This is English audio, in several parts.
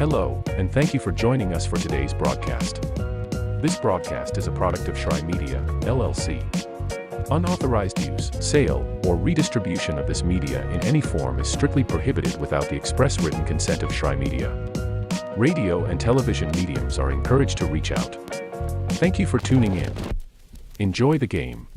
Hello, and thank you for joining us for today's broadcast. This broadcast is a product of Shry Media, LLC. Unauthorized use, sale, or redistribution of this media in any form is strictly prohibited without the express written consent of Shry Media. Radio and television mediums are encouraged to reach out. Thank you for tuning in. Enjoy the game.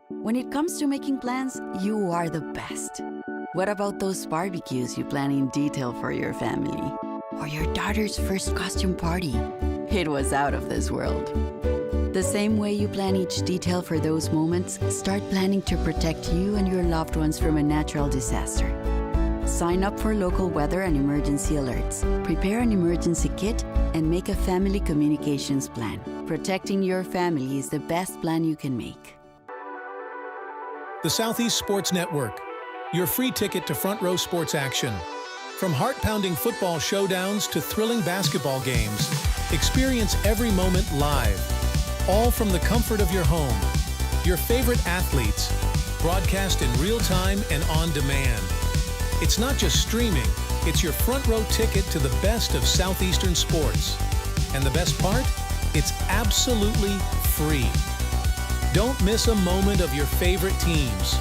When it comes to making plans, you are the best. What about those barbecues you plan in detail for your family? Or your daughter's first costume party? It was out of this world. The same way you plan each detail for those moments, start planning to protect you and your loved ones from a natural disaster. Sign up for local weather and emergency alerts. Prepare an emergency kit and make a family communications plan. Protecting your family is the best plan you can make. The Southeast Sports Network, your free ticket to front row sports action. From heart-pounding football showdowns to thrilling basketball games, experience every moment live, all from the comfort of your home. Your favorite athletes, broadcast in real time and on demand. It's not just streaming, it's your front row ticket to the best of Southeastern sports. And the best part? It's absolutely free. Don't miss a moment of your favorite teams.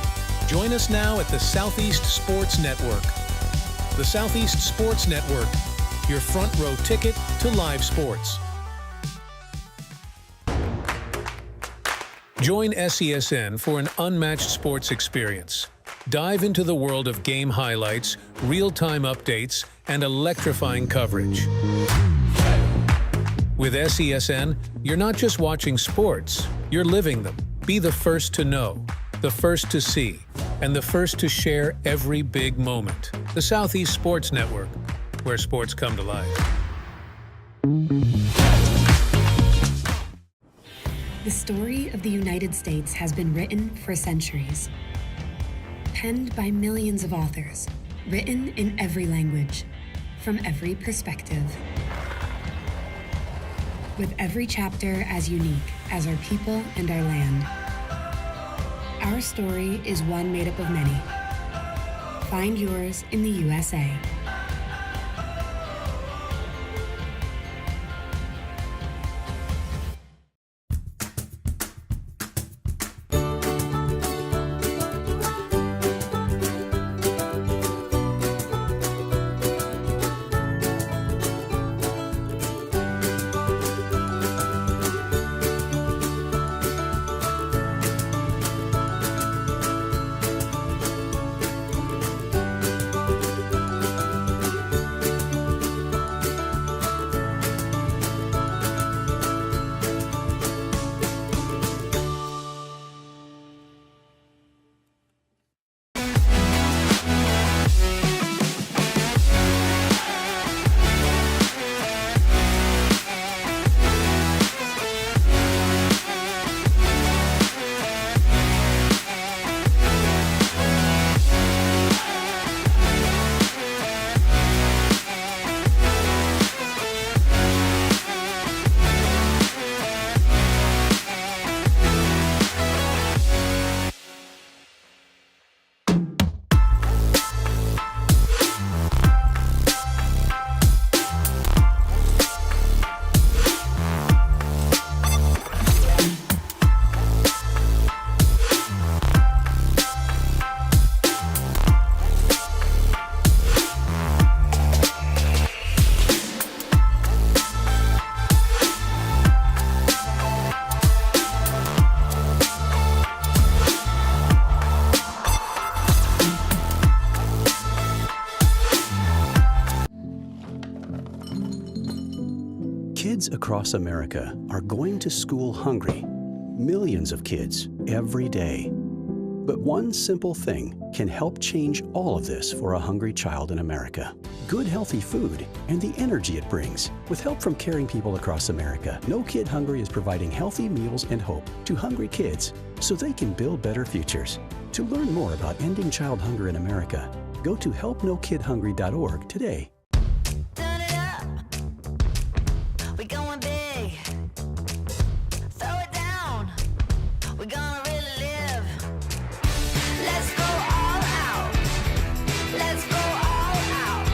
Join us now at the Southeast Sports Network. The Southeast Sports Network, your front row ticket to live sports. Join SESN for an unmatched sports experience. Dive into the world of game highlights, real-time updates, and electrifying coverage. With SESN, you're not just watching sports, you're living them. Be the first to know, the first to see, and the first to share every big moment. The Southeast Sports Network, where sports come to life. The story of the United States has been written for centuries. Penned by millions of authors, written in every language, from every perspective. With every chapter as unique as our people and our land. Our story is one made up of many. Find yours in the USA. Kids across America are going to school hungry. Millions of kids every day. But one simple thing can help change all of this for a hungry child in America. Good, healthy food and the energy it brings. With help from caring people across America, No Kid Hungry is providing healthy meals and hope to hungry kids so they can build better futures. To learn more about ending child hunger in America, go to helpnokidhungry.org today. Turn it up. We going big. Throw it down. We gonna really live. Let's go all out. Let's go all out.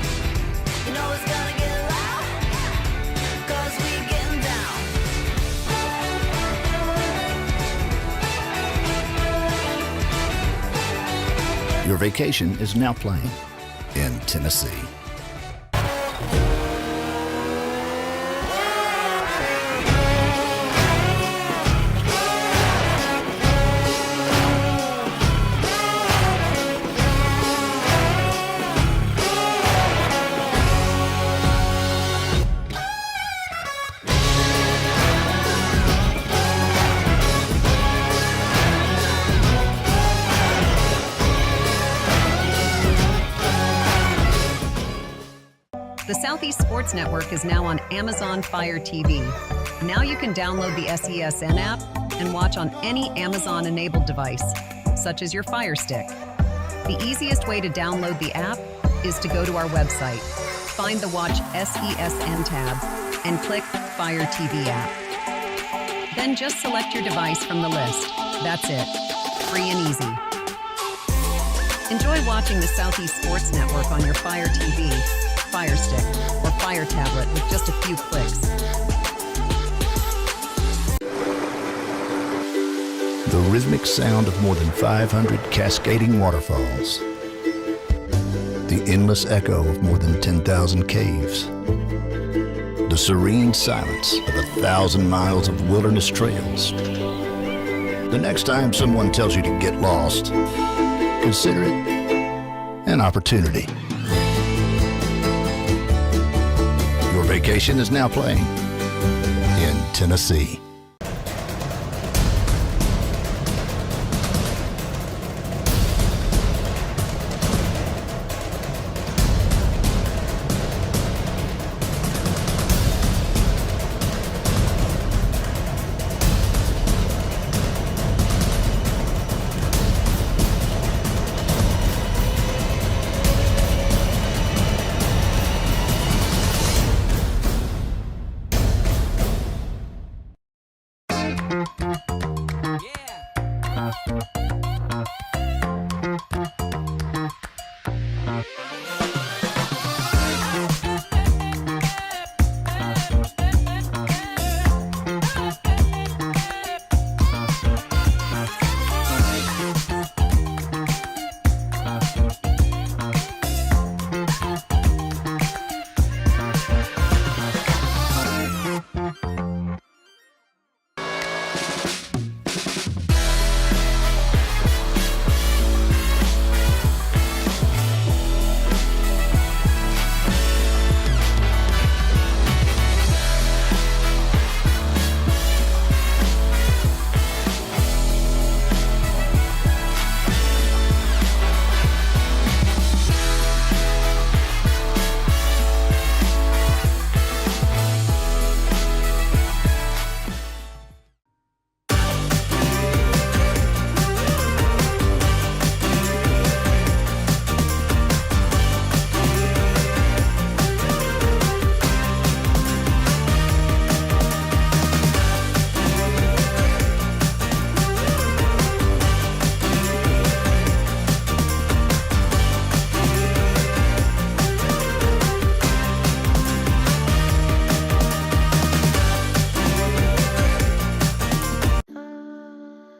You know it's gonna get loud. 'Cause we getting down. Your vacation is now playing in Tennessee. The Southeast Sports Network is now on Amazon Fire TV. Now you can download the SESN app and watch on any Amazon-enabled device, such as your Fire Stick. The easiest way to download the app is to go to our website, find the Watch SESN tab, and click Fire TV app. Then just select your device from the list. That's it. Free and easy. Enjoy watching the Southeast Sports Network on your Fire TV, Fire Stick, or Fire tablet with just a few clicks. The rhythmic sound of more than 500 cascading waterfalls. The endless echo of more than 10,000 caves. The serene silence of 1,000 miles of wilderness trails. The next time someone tells you to get lost, consider it an opportunity. Your vacation is now playing in Tennessee.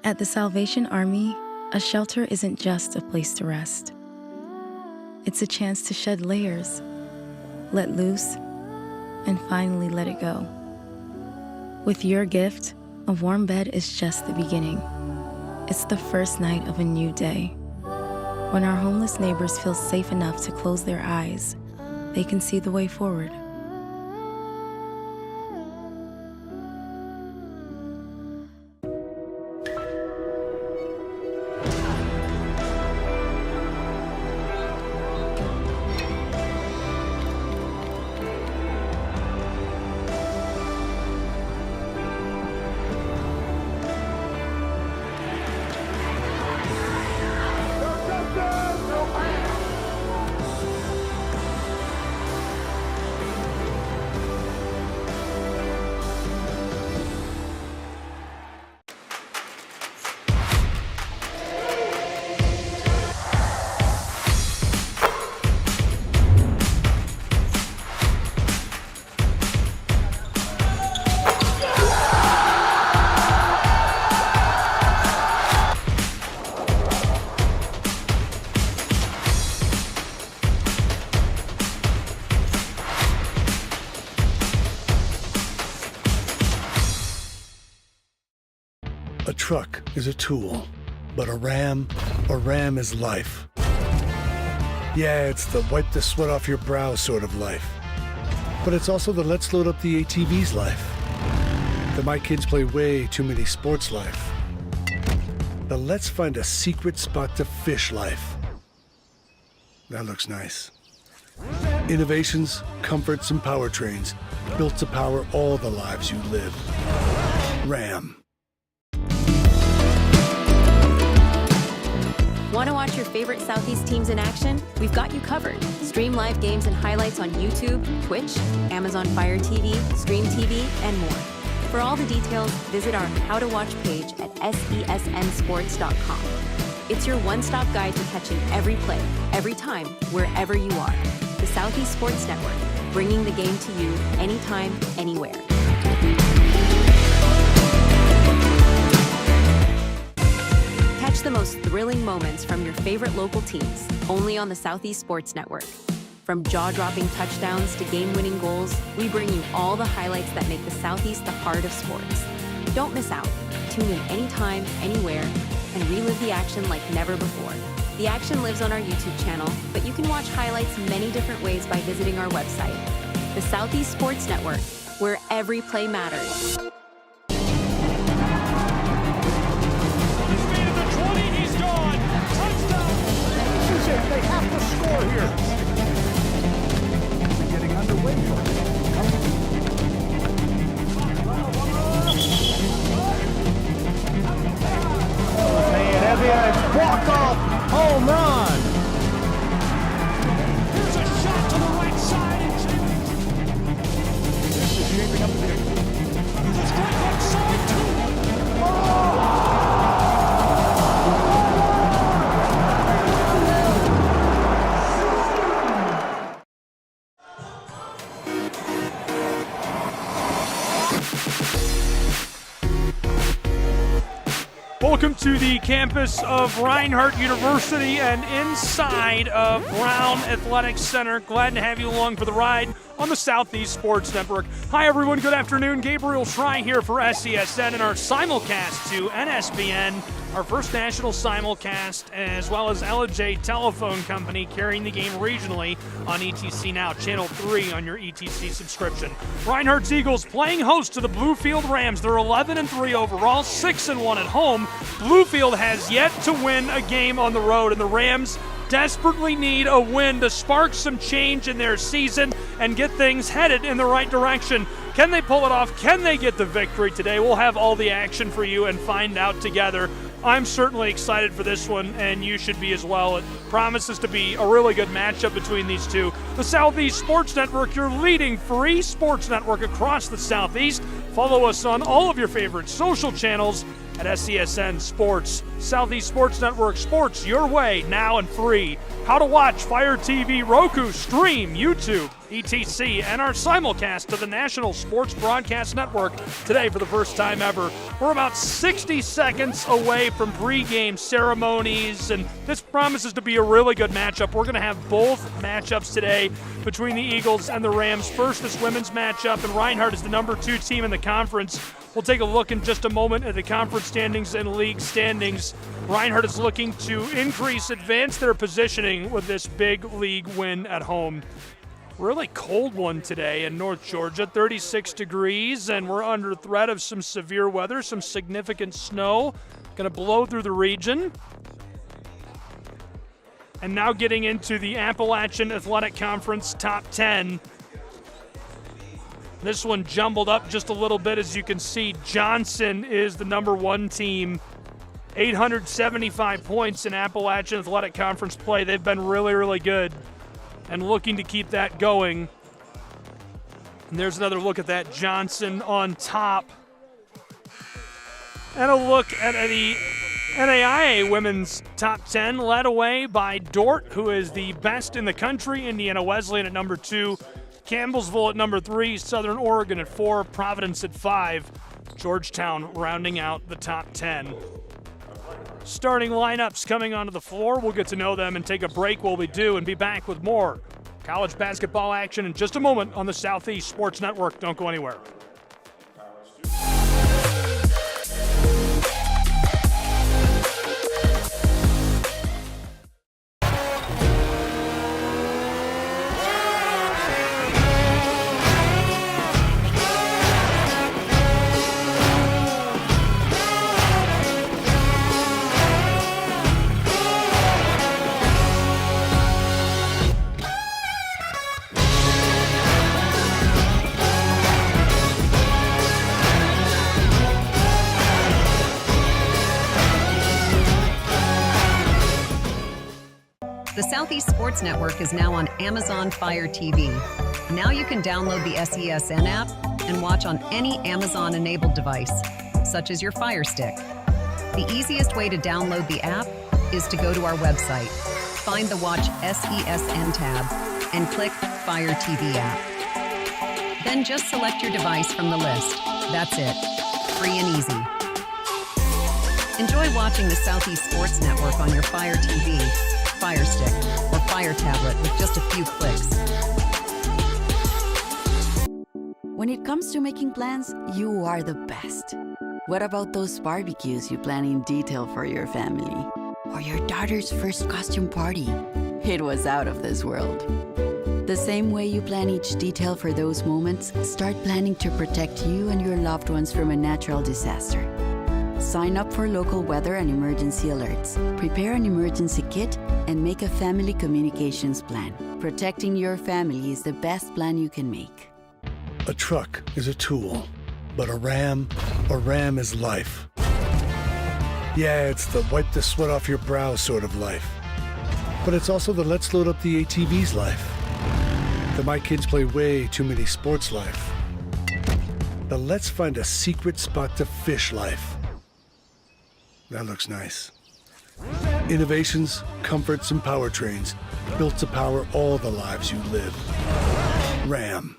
At the Salvation Army, a shelter isn't just a place to rest. It's a chance to shed layers, let loose, and finally let it go. With your gift, a warm bed is just the beginning. It's the first night of a new day. When our homeless neighbors feel safe enough to close their eyes, they can see the way forward. truck is a tool, but a Ram is life. Yeah, it's the wipe the sweat off your brow sort of life. But it's also the let's load up the ATV's life. The my kids play way too many sports life. The let's find a secret spot to fish life. That looks nice. Innovations, comforts, and powertrains built to power all the lives you live. Ram. Want to watch your favorite Southeast teams in action? We've got you covered. Stream live games and highlights on YouTube, Twitch, Amazon Fire TV, Stream TV, and more. For all the details, visit our How to Watch page at sesnsports.com. It's your one-stop guide to catching every play, every time, wherever you are. The Southeast Sports Network, bringing the game to you anytime, anywhere. Catch the most thrilling moments from your favorite local teams, only on the Southeast Sports Network. From jaw-dropping touchdowns to game-winning goals, we bring you all the highlights that make the Southeast the heart of sports. Don't miss out. Tune in anytime, anywhere, and relive the action like never before. The action lives on our YouTube channel, but you can watch highlights many different ways by visiting our website. The Southeast Sports Network, where every play matters. They have to score here. We're getting underway for it. Man, Evian, walk-off home run. Here's a shot to the right side. This is shaping up to be a strike outside, too. Welcome to the campus of Reinhardt University and inside of Brown Athletic Center. Glad to have you along for the ride on the Southeast Sports Network. Hi, everyone. Good afternoon. Gabriel Schrei here for SESN and our simulcast to NSBN, our first national simulcast, as well as LJ Telephone Company carrying the game regionally on ETC Now, Channel 3 on your ETC subscription. Reinhardt's Eagles playing host to the Bluefield Rams. They're 11-3 overall, 6-1 at home. Bluefield has yet to win a game on the road, and the Rams desperately need a win to spark some change in their season and get things headed in the right direction. Can they pull it off? Can they get the victory today? We'll have all the action for you and find out together. I'm certainly excited for this one, and you should be as well. It promises to be a really good matchup between these two. The Southeast Sports Network, your leading free sports network across the Southeast. Follow us on all of your favorite social channels at SESN Sports. Southeast Sports Network, sports your way, now and free. How to watch, Fire TV, Roku, Stream, YouTube, ETC, and our simulcast to the National Sports Broadcast Network today for the first time ever. We're about 60 seconds away from pregame ceremonies, and this promises to be a really good matchup. We're going to have both matchups today between the Eagles and the Rams. First, this women's matchup, and Reinhardt is the number 2 team in the conference. We'll take a look in just a moment at the conference standings and league standings. Reinhardt is looking to advance their positioning with this big league win at home. Really cold one today in North Georgia, 36 degrees, and we're under threat of some severe weather, some significant snow going to blow through the region. And now getting into the Appalachian Athletic Conference top 10. This one jumbled up just a little bit. As you can see, Johnson is the number 1 team. 875 points in Appalachian Athletic Conference play. They've been really, really good and looking to keep that going. And there's another look at that. Johnson on top. And a look at the NAIA women's top 10, led away by Dordt, who is the best in the country. Indiana Wesleyan at number 2. Campbellsville at number 3, Southern Oregon at 4, Providence at 5, Georgetown rounding out the top 10. Starting lineups coming onto the floor. We'll get to know them and take a break while we do and be back with more college basketball action in just a moment on the Southeast Sports Network. Don't go anywhere. Southeast Sports Network is now on Amazon Fire TV. Now you can download the SESN app and watch on any Amazon-enabled device, such as your Fire Stick. The easiest way to download the app is to go to our website, find the Watch SESN tab, and click Fire TV app. Then just select your device from the list. That's it. Free and easy. Enjoy watching the Southeast Sports Network on your Fire TV, Fire Stick, or Fire tablet with just a few clicks. When it comes to making plans, you are the best. What about those barbecues you plan in detail for your family? Or your daughter's first costume party? It was out of this world. The same way you plan each detail for those moments, start planning to protect you and your loved ones from a natural disaster. Sign up for local weather and emergency alerts. Prepare an emergency kit and make a family communications plan. Protecting your family is the best plan you can make. A truck is a tool, but a ram is life. Yeah, it's the wipe the sweat off your brow sort of life. But it's also the let's load up the ATV's life. The my kids play way too many sports life. The let's find a secret spot to fish life. That looks nice. Innovations, comforts, and powertrains built to power all the lives you live. Ram.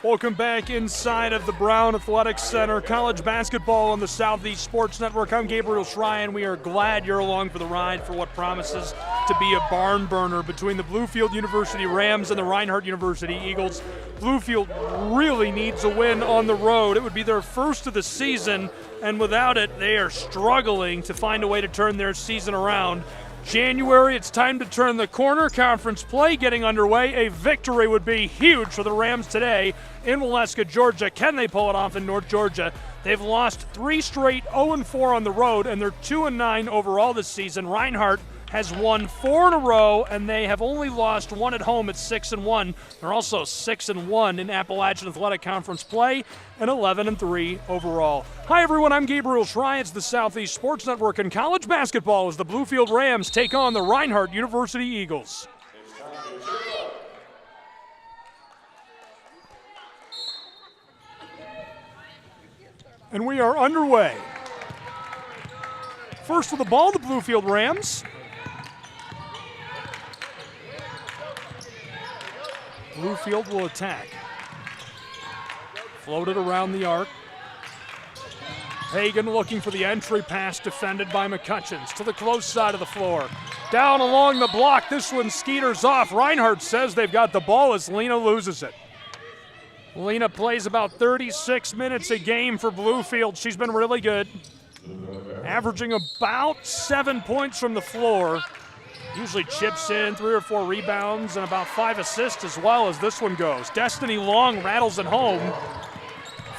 Welcome back inside of the Brown Athletic Center. College basketball on the Southeast Sports Network. I'm Gabriel Schryan. We are glad you're along for the ride for what promises to be a barn burner between the Bluefield University Rams and the Reinhardt University Eagles. Bluefield really needs a win on the road. It would be their first of the season, and without it, they are struggling to find a way to turn their season around. January, it's time to turn the corner. Conference play getting underway. A victory would be huge for the Rams today in Waleska, Georgia. Can they pull it off in North Georgia? They've lost 3 straight 0-4 on the road, and they're 2-9 overall this season. Reinhardt has won 4 in a row, and they have only lost 1 at home at 6-1. They're also 6-1 in Appalachian Athletic Conference play and 11-3 overall. Hi, everyone. I'm Gabriel Schryan. It's the Southeast Sports Network, and college basketball as the Bluefield Rams take on the Reinhardt University Eagles. And we are underway. First with the ball, the Bluefield Rams. Bluefield will attack. Floated around the arc. Hagan looking for the entry pass, defended by McCutcheons to the close side of the floor. Down along the block, this one skeeters off. Reinhardt says they've got the ball as Lena loses it. Lena plays about 36 minutes a game for Bluefield. She's been really good, averaging about 7 points from the floor. Usually chips in 3 or 4 rebounds and about 5 assists as well as this one goes. Destiny Long rattles it home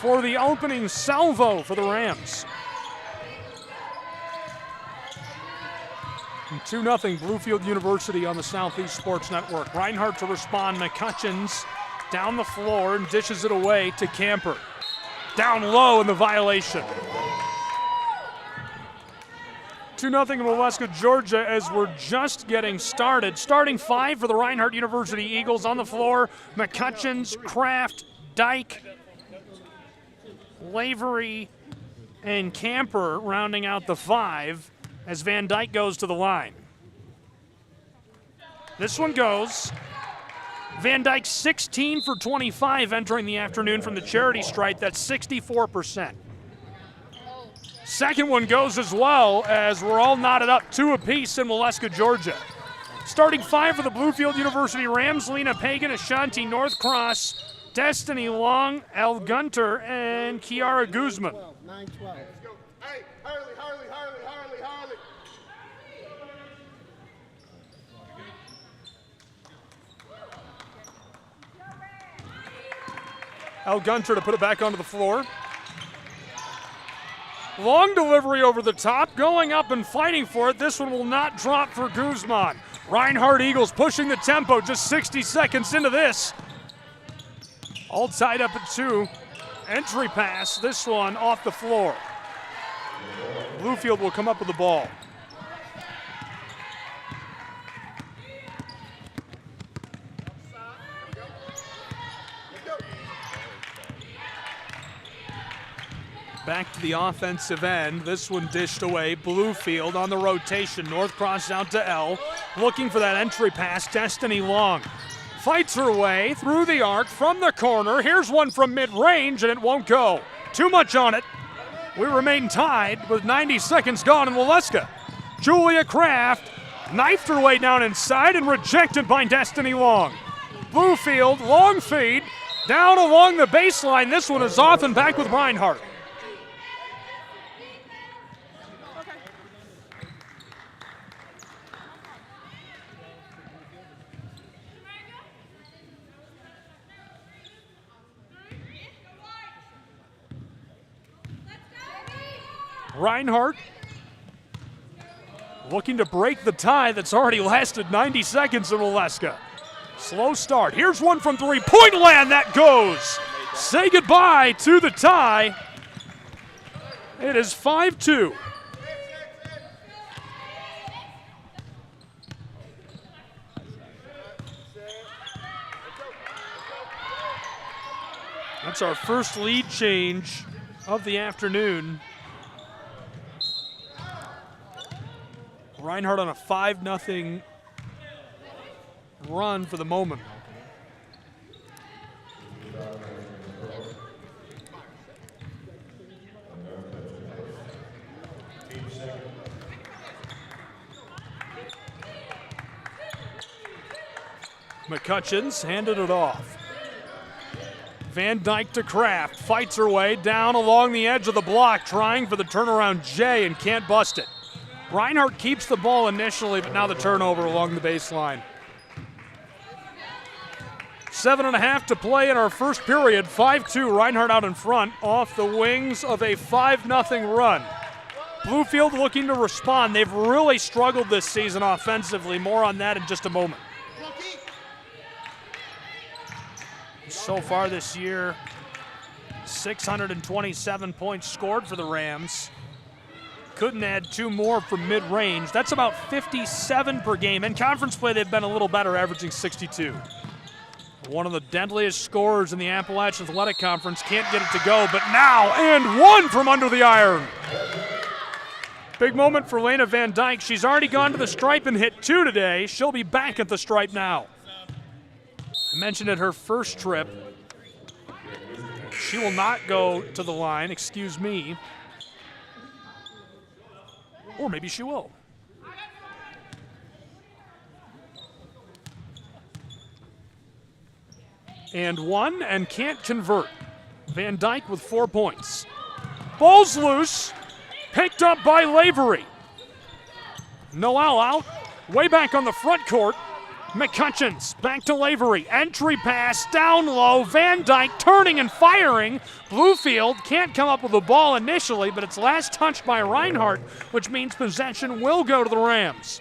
for the opening salvo for the Rams. 2-0 Bluefield University on the Southeast Sports Network. Reinhardt to respond. McCutcheons down the floor and dishes it away to Camper. Down low in the violation. 2-0 in Waleska, Georgia, as we're just getting started. Starting 5 for the Reinhardt University Eagles on the floor. McCutcheons, Kraft, Dyke, Lavery, and Camper rounding out the 5 as Van Dyke goes to the line. This one goes. Van Dyke 16 for 25 entering the afternoon from the charity stripe. That's 64%. Second one goes as well, as we're all knotted up 2 apiece in Waleska, Georgia. Starting 5 for the Bluefield University Rams, Lena Pagan, Ashanti Northcross, Destiny Long, Al Gunter, and Kiara Guzman. 9-12. Hey, Harley. Al Gunter to put it back onto the floor. Long delivery over the top, going up and fighting for it. This one will not drop for Guzman. Reinhardt Eagles pushing the tempo, just 60 seconds into this. All tied up at 2. Entry pass, this one off the floor. Bluefield will come up with the ball. Back to the offensive end. This one dished away. Bluefield on the rotation. Northcross out to L. Looking for that entry pass. Destiny Long fights her way through the arc from the corner. Here's one from mid-range, and it won't go. Too much on it. We remain tied with 90 seconds gone in Waleska. Julia Kraft knifed her way down inside and rejected by Destiny Long. Bluefield, long feed, down along the baseline. This one is off and back with Reinhardt. Reinhardt looking to break the tie that's already lasted 90 seconds in Waleska. Slow start. Here's one from three-point land. That goes. Say goodbye to the tie. It is 5-2. That's our first lead change of the afternoon. Reinhardt on a 5-0 run for the moment. McCutcheons handed it off. Van Dyke to Kraft, fights her way down along the edge of the block, trying for the turnaround J and can't bust it. Reinhardt keeps the ball initially, but now the turnover along the baseline. 7.5 to play in our first period. 5-2, Reinhardt out in front off the wings of a 5-0 run. Bluefield looking to respond. They've really struggled this season offensively. More on that in just a moment. So far this year, 627 points scored for the Rams. Couldn't add 2 more from mid-range. That's about 57 per game. In conference play, they've been a little better, averaging 62. One of the deadliest scorers in the Appalachian Athletic Conference. Can't get it to go, but now, and one from under the iron. Big moment for Lena Van Dyke. She's already gone to the stripe and hit 2 today. She'll be back at the stripe now. I mentioned at her first trip, she will not go to the line, excuse me. Or maybe she will. And one, and can't convert. Van Dyke with 4 points. Ball's loose, picked up by Lavery. Noel out, way back on the front court. McCutcheons back to Lavery. Entry pass down low. Van Dyke turning and firing. Bluefield can't come up with the ball initially, but it's last touched by Reinhardt, which means possession will go to the Rams.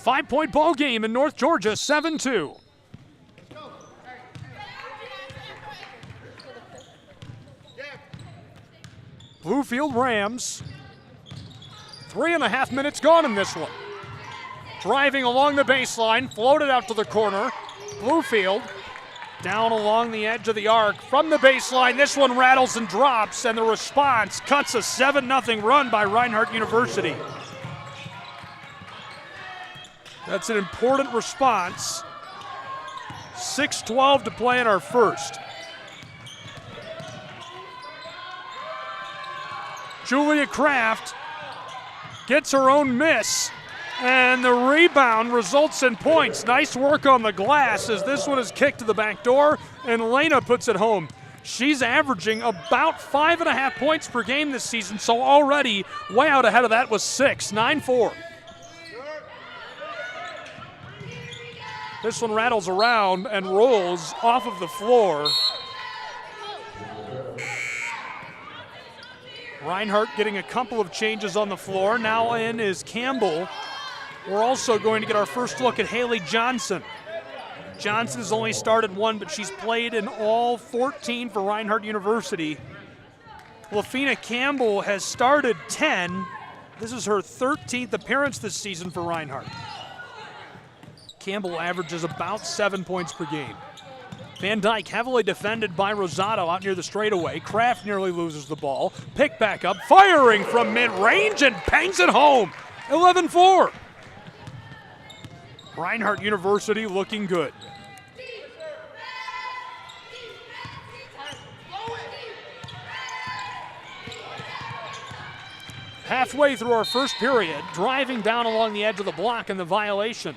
5-point ball game in North Georgia, 7-2. Bluefield Rams. 3.5 minutes gone in this one. Driving along the baseline, floated out to the corner. Bluefield down along the edge of the arc from the baseline. This one rattles and drops, and the response cuts a 7-0 run by Reinhardt University. That's an important response. 6:12 to play in our first. Julia Kraft gets her own miss, and the rebound results in points. Nice work on the glass as this one is kicked to the back door, and Lena puts it home. She's averaging about 5.5 points per game this season, so already way out ahead of that was 6, 9-4. This one rattles around and rolls off of the floor. Reinhardt getting a couple of changes on the floor. Now in is Campbell. We're also going to get our first look at Haley Johnson. Johnson has only started 1, but she's played in all 14 for Reinhardt University. Lafina Campbell has started 10. This is her 13th appearance this season for Reinhardt. Campbell averages about 7 points per game. Van Dyke heavily defended by Rosado out near the straightaway. Kraft nearly loses the ball. Pick back up, firing from mid-range and bangs it home. 11-4. Reinhardt University looking good. Halfway through our first period, driving down along the edge of the block and the violation.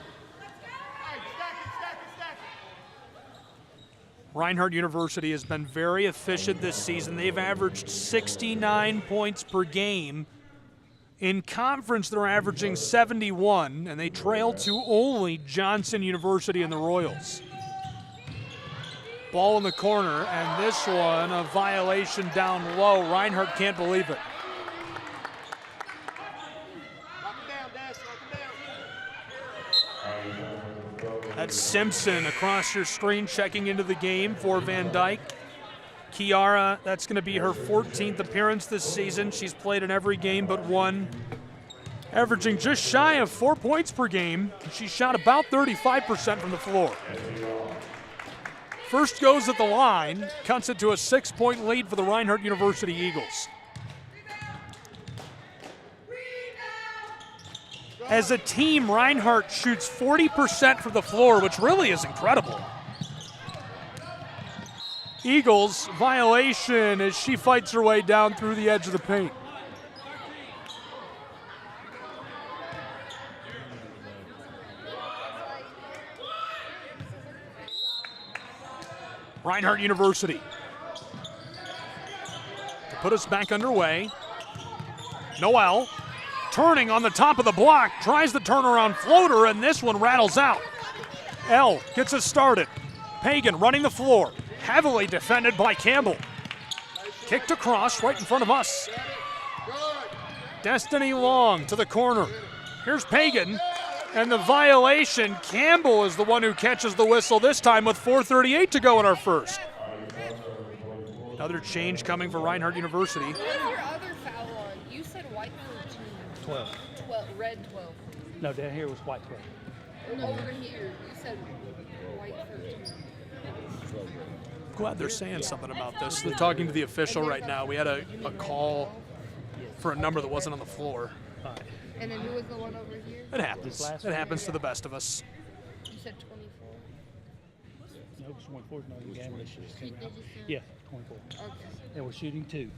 Reinhardt University has been very efficient this season. They've averaged 69 points per game. In conference, they're averaging 71, and they trail to only Johnson University and the Royals. Ball in the corner, and this one, a violation down low. Reinhardt can't believe it. That's Simpson across your screen checking into the game for Van Dyke. Kiara, that's going to be her 14th appearance this season. She's played in every game but one, averaging just shy of 4 points per game. She shot about 35% from the floor. First goes at the line, cuts it to a 6-point lead for the Reinhardt University Eagles. As a team, Reinhardt shoots 40% from the floor, which really is incredible. Eagles violation as she fights her way down through the edge of the paint. Reinhardt University. To put us back underway, Noel turning on the top of the block, tries the turnaround floater, and this one rattles out. L gets us started. Pagan running the floor, heavily defended by Campbell. Kicked across right in front of us. Destiny Long to the corner. Here's Pagan, and the violation. Campbell is the one who catches the whistle this time with 4:38 to go in our first. Another change coming for Reinhardt University. What was your other foul on? You said white 13. 12. Red 12. No, down here was white 12. No, over here. You said white 13. Glad they're saying something about this. They're talking to the official right now. We had a call for a number that wasn't on the floor. And then who was the one over here? It happens. It happens to the best of us. You said 24. No, it was 24. No, the game yeah, 24. Okay. And we're shooting 2.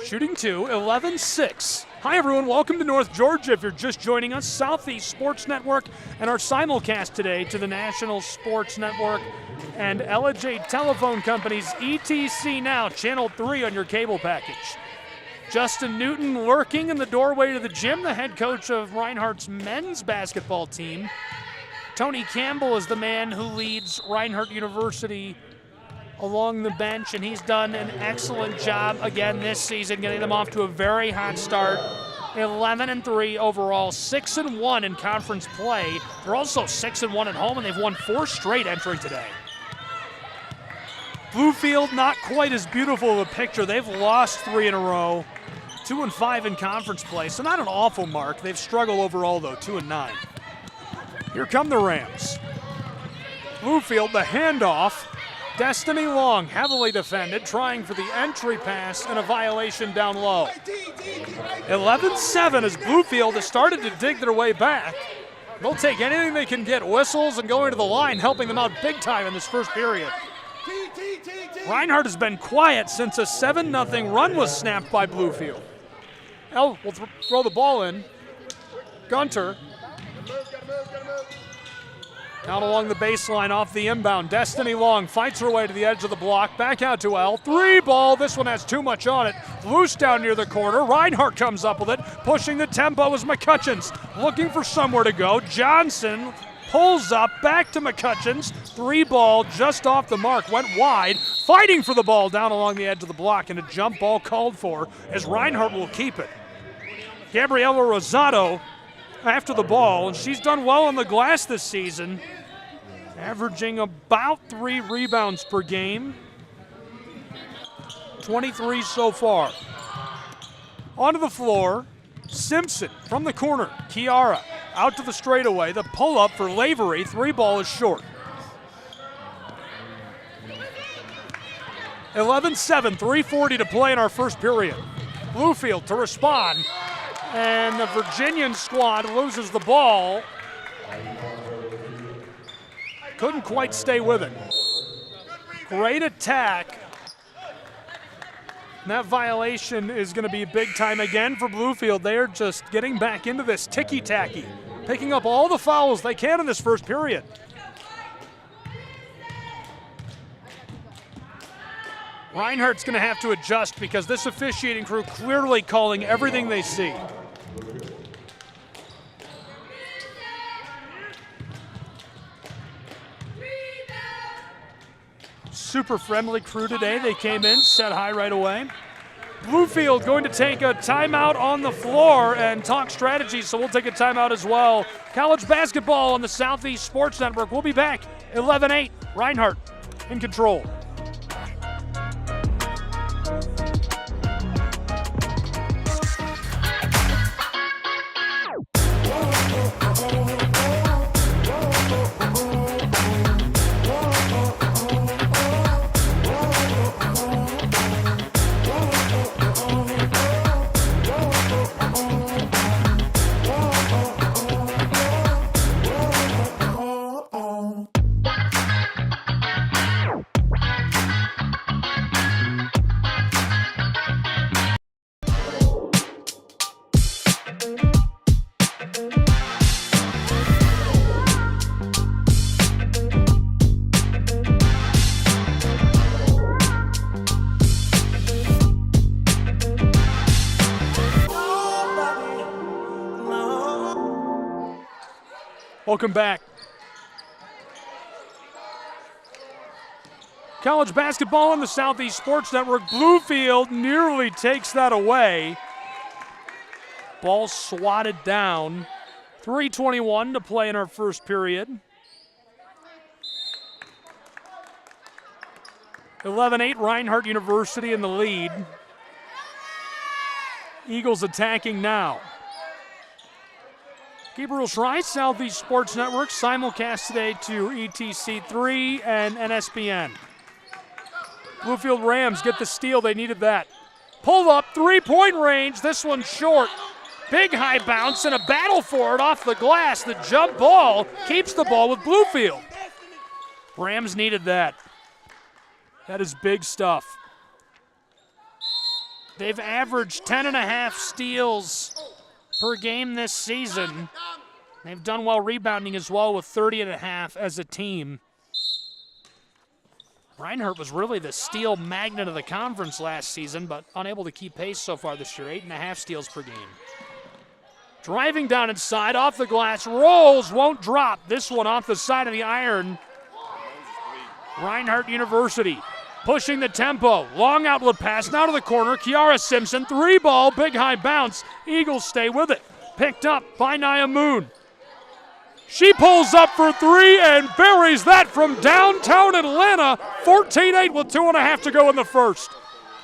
Shooting 2, 11-6. Hi, everyone. Welcome to North Georgia. If you're just joining us, Southeast Sports Network and our simulcast today to the National Sports Network and LJ Telephone Company's ETC Now, Channel 3 on your cable package. Justin Newton lurking in the doorway to the gym, the head coach of Reinhardt's men's basketball team. Tony Campbell is the man who leads Reinhardt University along the bench, and he's done an excellent job again this season, getting them off to a very hot start. 11-3 overall, 6-1 in conference play. They're also 6-1 at home, and they've won 4 straight entering today. Bluefield, not quite as beautiful of a picture. They've lost 3 in a row, 2-5 in conference play, so not an awful mark. They've struggled overall, though, 2-9. Here come the Rams. Bluefield, the handoff. Destiny Long, heavily defended, trying for the entry pass and a violation down low. 11-7 as Bluefield has started to dig their way back. They'll take anything they can get. Whistles and going to the line, helping them out big time in this first period. Reinhardt has been quiet since a 7-0 run was snapped by Bluefield. El will throw the ball in. Gunter. Down along the baseline off the inbound. Destiny Long fights her way to the edge of the block. Back out to El. 3 ball. This one has too much on it. Loose down near the corner. Reinhardt comes up with it. Pushing the tempo is McCutcheons. Looking for somewhere to go. Johnson pulls up. Back to McCutcheons. 3 ball just off the mark. Went wide. Fighting for the ball down along the edge of the block. And a jump ball called for as Reinhardt will keep it. Gabriela Rosado after the ball, and she's done well on the glass this season, averaging about 3 rebounds per game, 23 so far. Onto the floor, Simpson from the corner, Kiara out to the straightaway, the pull-up for Lavery, 3 ball is short. 11-7, 3:40 to play in our first period. Bluefield to respond. And the Virginian squad loses the ball. Couldn't quite stay with it. Great attack. And that violation is going to be big time again for Bluefield. They are just getting back into this ticky-tacky, picking up all the fouls they can in this first period. Reinhardt's going to have to adjust because this officiating crew clearly calling everything they see. Super friendly crew today. They came in, set high right away. Bluefield going to take a timeout on the floor and talk strategy, so we'll take a timeout as well. College basketball on the Southeast Sports Network. We'll be back 11-8. Reinhardt in control. Welcome back. College basketball on the Southeast Sports Network. Bluefield nearly takes that away. Ball swatted down. 3:21 to play in our first period. 11-8, Reinhardt University in the lead. Eagles attacking now. Gabriel Schrei, Southeast Sports Network, simulcast today to ETC3 and NSBN. Bluefield Rams get the steal, they needed that. Pull up, 3-point range, this one's short. Big high bounce and a battle for it off the glass. The jump ball keeps the ball with Bluefield. Rams needed that. That is big stuff. They've averaged 10.5 steals per game this season. They've done well rebounding as well with 30.5 as a team. Reinhardt was really the steal magnet of the conference last season, but unable to keep pace so far this year. 8.5 steals per game. Driving down inside, off the glass, rolls, won't drop. This one off the side of the iron. Reinhardt University pushing the tempo. Long outlet pass, now to the corner. Kiara Simpson, 3-ball, big high bounce. Eagles stay with it. Picked up by Nia Moon. She pulls up for 3 and buries that from downtown Atlanta. 14-8 with 2.5 to go in the first.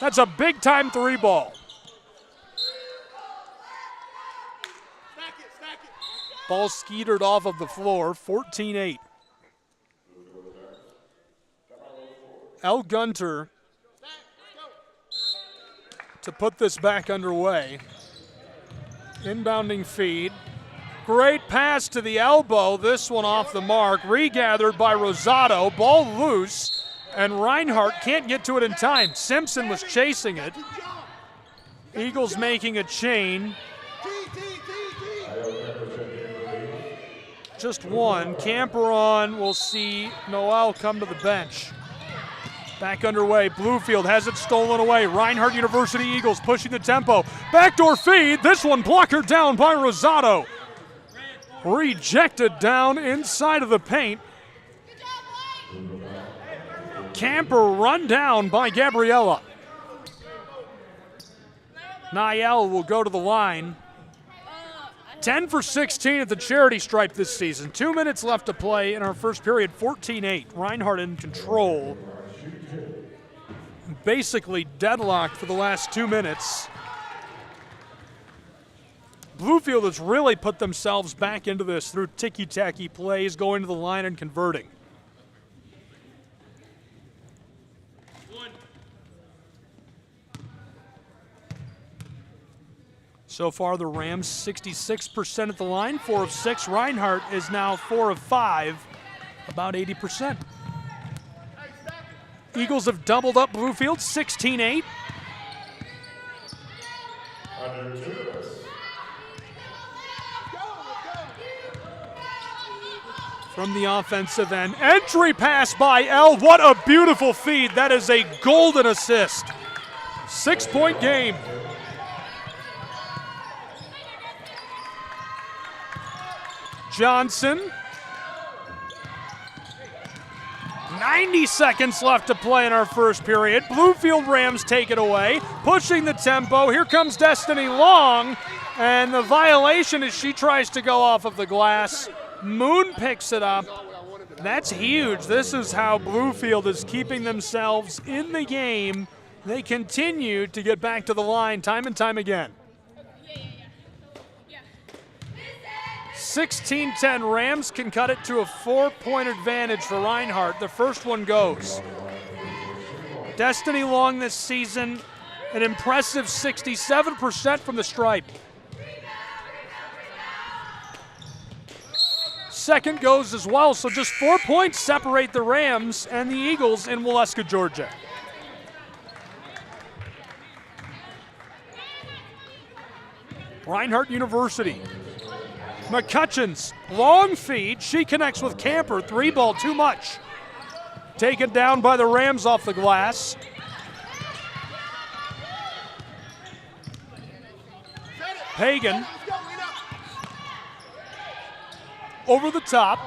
That's a big-time 3-ball. Ball skeetered off of the floor, 14-8. El Gunter to put this back underway. Inbounding feed. Great pass to the elbow. This one off the mark. Regathered by Rosado. Ball loose, and Reinhardt can't get to it in time. Simpson was chasing it. Eagles making a chain. Just one. Camper on. We'll see Noel come to the bench. Back underway. Bluefield has it stolen away. Reinhardt University Eagles pushing the tempo. Backdoor feed. This one blocker down by Rosado. Rejected down inside of the paint. Camper run down by Gabriella. Niel will go to the line. 10 for 16 at the charity stripe this season. 2 minutes left to play in our first period, 14-8. Reinhardt in control. Basically deadlocked for the last 2 minutes. Bluefield has really put themselves back into this through ticky-tacky plays, going to the line and converting. So far, the Rams 66% at the line, 4 of 6. Reinhardt is now 4 of 5, about 80%. Eagles have doubled up Bluefield, 16-8. From the offensive end, entry pass by L. What a beautiful feed. That is a golden assist. 6-point game. Johnson. 90 seconds left to play in our first period. Bluefield Rams take it away, pushing the tempo. Here comes Destiny Long, and the violation as she tries to go off of the glass. Moon picks it up. That's huge. This is how Bluefield is keeping themselves in the game. They continue to get back to the line time and time again. 16-10, Rams can cut it to a 4-point advantage for Reinhardt. The first one goes. Destiny Long this season, an impressive 67% from the stripe. Second goes as well, so just 4 points separate the Rams and the Eagles in Waleska, Georgia. Reinhardt University. McCutcheon's long feed. She connects with Camper. 3-ball, too much. Taken down by the Rams off the glass. Pagan. Over the top.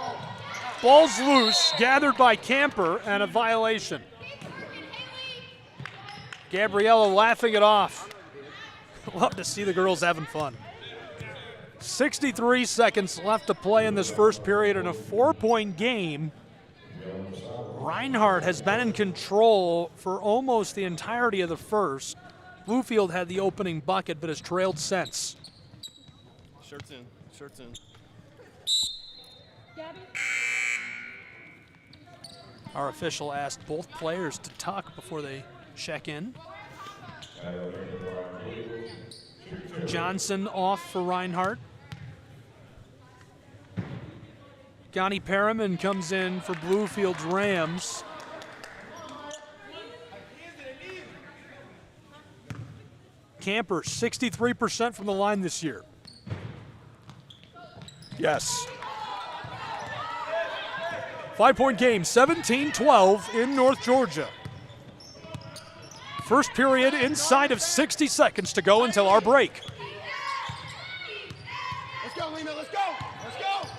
Ball's loose. Gathered by Camper and a violation. Gabriella laughing it off. Love to see the girls having fun. 63 seconds left to play in this first period in a 4-point game. Reinhardt has been in control for almost the entirety of the first. Bluefield had the opening bucket but has trailed since. Shirts in, shirts in. Our official asked both players to tuck before they check in. Johnson off for Reinhardt. Gani Perriman comes in for Bluefield's Rams. Camper, 63% from the line this year. Yes. 5-point game, 17-12 in North Georgia. First period inside of 60 seconds to go until our break. Let's go, Lena, let's go! Let's go!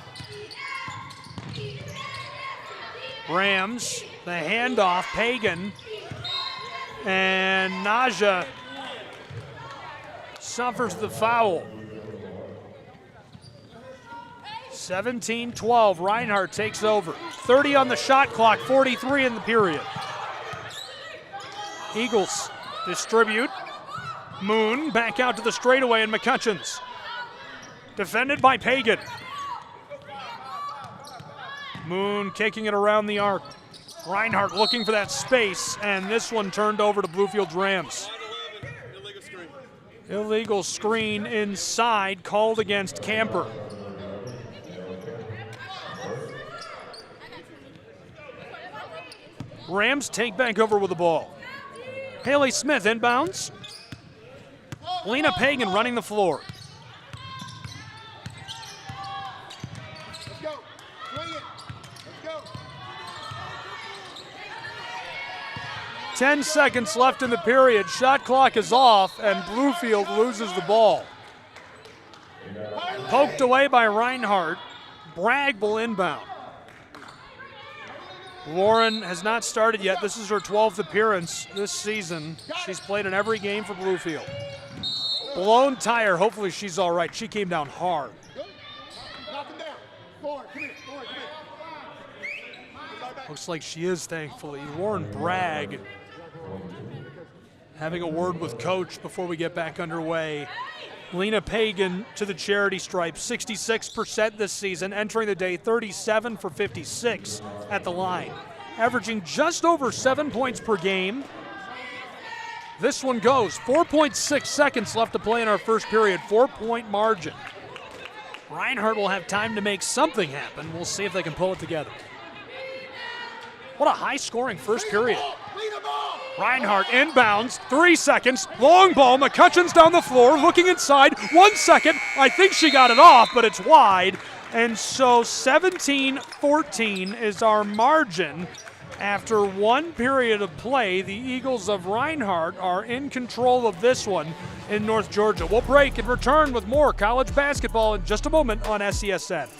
Rams, the handoff, Pagan, and Naja suffers the foul. 17-12, Reinhardt takes over. 30 on the shot clock, 43 in the period. Eagles distribute. Moon back out to the straightaway, and McCutcheon's defended by Pagan. Moon kicking it around the arc. Reinhardt looking for that space, and this one turned over to Bluefield's Rams. Illegal screen inside, called against Camper. Rams take back over with the ball. Haley Smith inbounds. Lena Pagan running the floor. Let's go. Swing it. Let's go. 10 seconds left in the period. Shot clock is off, and Bluefield loses the ball. Poked away by Reinhardt. Bragg will inbound. Lauren has not started yet. This is her 12th appearance this season. She's played in every game for Bluefield. Blown tire. Hopefully she's all right. She came down hard. Knock him down. Forward. Come here. Forward. Come here. Looks like she is, thankfully. Lauren Bragg having a word with coach before we get back underway. Lena Pagan to the charity stripe, 66% this season, entering the day 37 for 56 at the line, averaging just over 7 points per game. This one goes. 4.6 seconds left to play in our first period, 4-point margin. Reinhardt will have time to make something happen. We'll see if they can pull it together. What a high-scoring first period. Reinhardt inbounds, 3 seconds, long ball, McCutcheon's down the floor, looking inside, 1 second, I think she got it off, but it's wide, and so 17-14 is our margin. After one period of play, the Eagles of Reinhardt are in control of this one in North Georgia. We'll break and return with more college basketball in just a moment on SESN.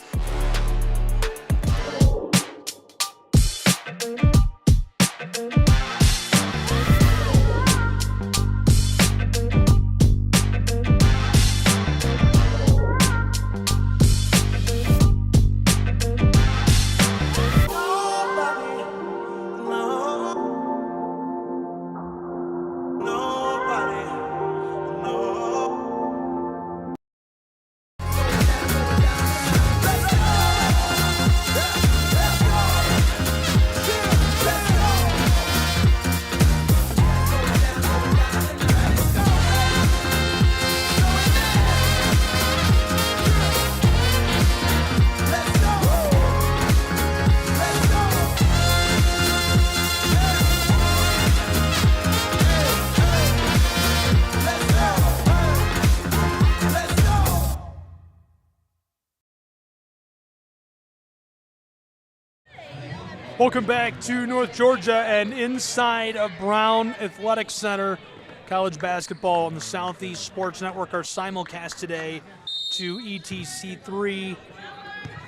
Welcome back to North Georgia and inside of Brown Athletic Center. College basketball on the Southeast Sports Network, our simulcast today to ETC3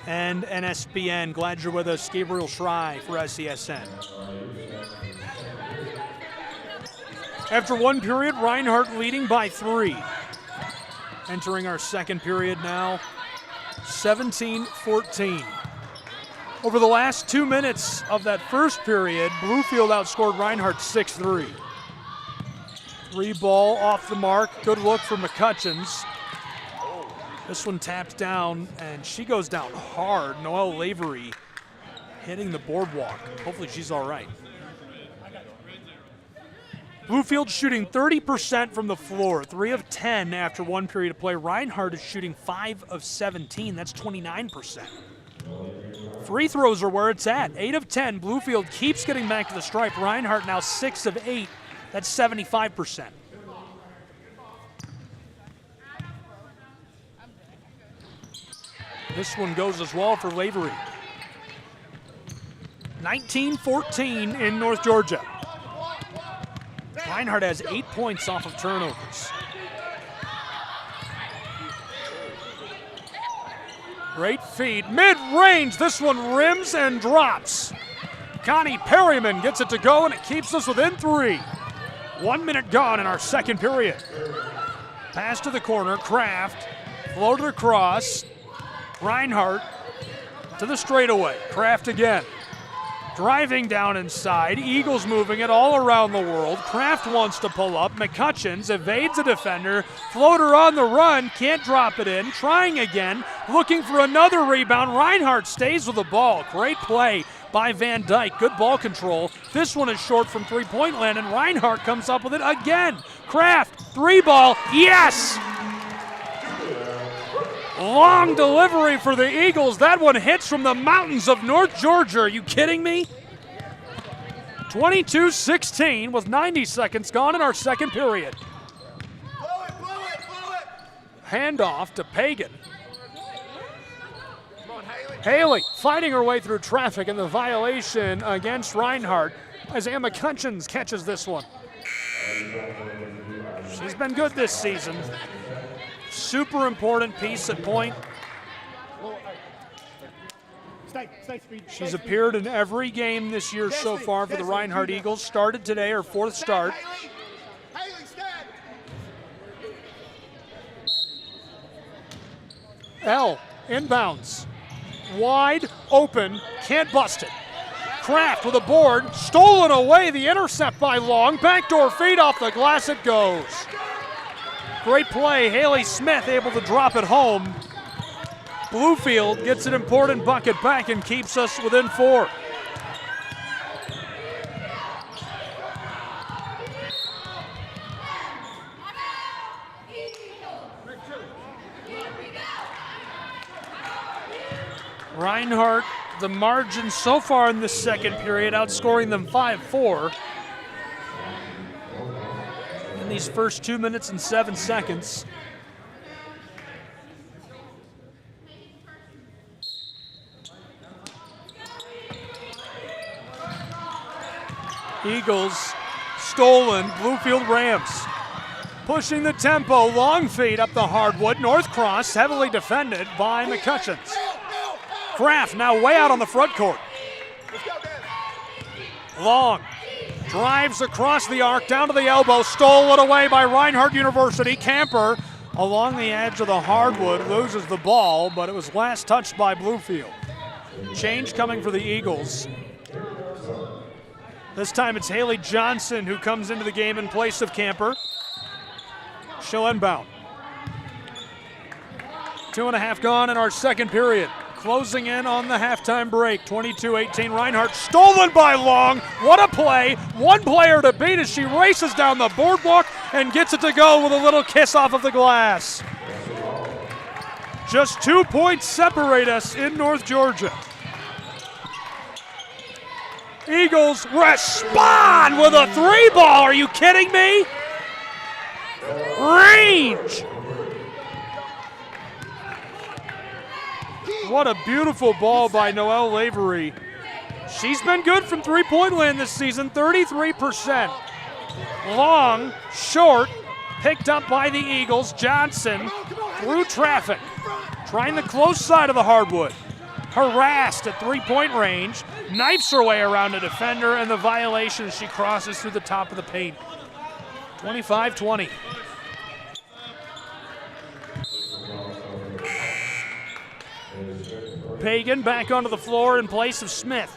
and NSBN. Glad you're with us. Gabriel Schrei for SESN. After one period, Reinhardt leading by 3. Entering our second period now, 17-14. Over the last 2 minutes of that first period, Bluefield outscored Reinhardt 6-3. 3 ball off the mark. Good look for McCutcheons. This one tapped down, and she goes down hard. Noelle Lavery hitting the boardwalk. Hopefully she's all right. Bluefield shooting 30% from the floor, 3 of 10 after one period of play. Reinhardt is shooting 5 of 17. That's 29%. Free throws are where it's at. 8 of 10. Bluefield keeps getting back to the stripe. Reinhardt now 6 of 8. That's 75%. This one goes as well for Lavery. 19-14 in North Georgia. Reinhardt has 8 points off of turnovers. Great feed, mid-range, this one rims and drops. Connie Perryman gets it to go and it keeps us within 3. 1 minute gone in our second period. Pass to the corner, Kraft, floated across, Reinhardt to the straightaway, Kraft again. Driving down inside, Eagles moving it all around the world. Kraft wants to pull up, McCutcheons evades a defender, floater on the run, can't drop it in, trying again, looking for another rebound. Reinhardt stays with the ball. Great play by Van Dyke, good ball control. This one is short from three-point land, and Reinhardt comes up with it again. Kraft, 3-ball, yes! Long delivery for the Eagles. That one hits from the mountains of North Georgia. Are you kidding me? 22-16 with 90 seconds gone in our second period. Handoff to Pagan. Haley fighting her way through traffic in the violation against Reinhardt as Emma Cutchins catches this one. She's been good this season. Super important piece at point. She's appeared in every game this year so far for the Reinhardt Eagles. Started today, her fourth start. L inbounds. Wide open, can't bust it. Kraft with a board, stolen away, the intercept by Long. Backdoor feed off the glass, it goes. Great play, Haley Smith able to drop it home. Bluefield gets an important bucket back and keeps us within 4. Reinhardt, the margin so far in the second period, outscoring them 5-4. In these first 2 minutes and 7 seconds. Eagles stolen, Bluefield Rams. Pushing the tempo, long feed up the hardwood. North Cross heavily defended by McCutcheons. Kraft now way out on the front court. Long drives across the arc, down to the elbow, stolen away by Reinhardt University. Camper along the edge of the hardwood, loses the ball, but it was last touched by Bluefield. Change coming for the Eagles. This time it's Haley Johnson who comes into the game in place of Camper. She'll inbound. 2.5 gone in our second period. Closing in on the halftime break, 22-18. Reinhardt stolen by Long. What a play. One player to beat as she races down the boardwalk and gets it to go with a little kiss off of the glass. Just 2 points separate us in North Georgia. Eagles respond with a 3-ball. Are you kidding me? Range. What a beautiful ball by Noelle Lavery. She's been good from three-point land this season, 33%. Long, short, picked up by the Eagles. Johnson through traffic, trying the close side of the hardwood. Harassed at three-point range, knifes her way around a defender, and the violation as she crosses through the top of the paint. 25-20. Pagan back onto the floor in place of Smith.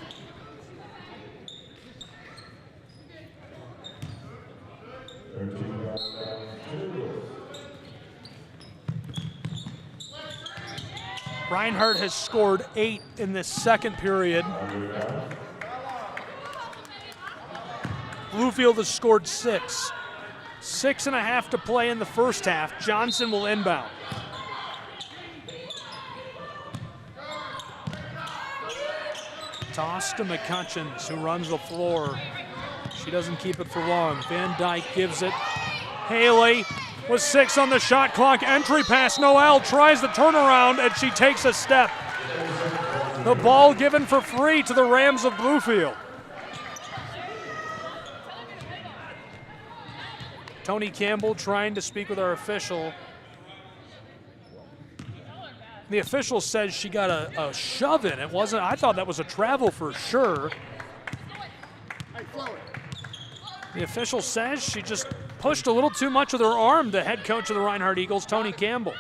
Reinhardt has scored 8 in this second period. Bluefield has scored 6. 6.5 to play in the first half. Johnson will inbound. Toss to McCutcheons, who runs the floor. She doesn't keep it for long. Van Dyke gives it. Haley with 6 on the shot clock. Entry pass. Noelle tries the turnaround, and she takes a step. The ball given for free to the Rams of Bluefield. Tony Campbell trying to speak with our official. The official says she got a shove in. It wasn't, I thought that was a travel for sure. The official says she just pushed a little too much with her arm, the head coach of the Reinhardt Eagles, Tony Campbell.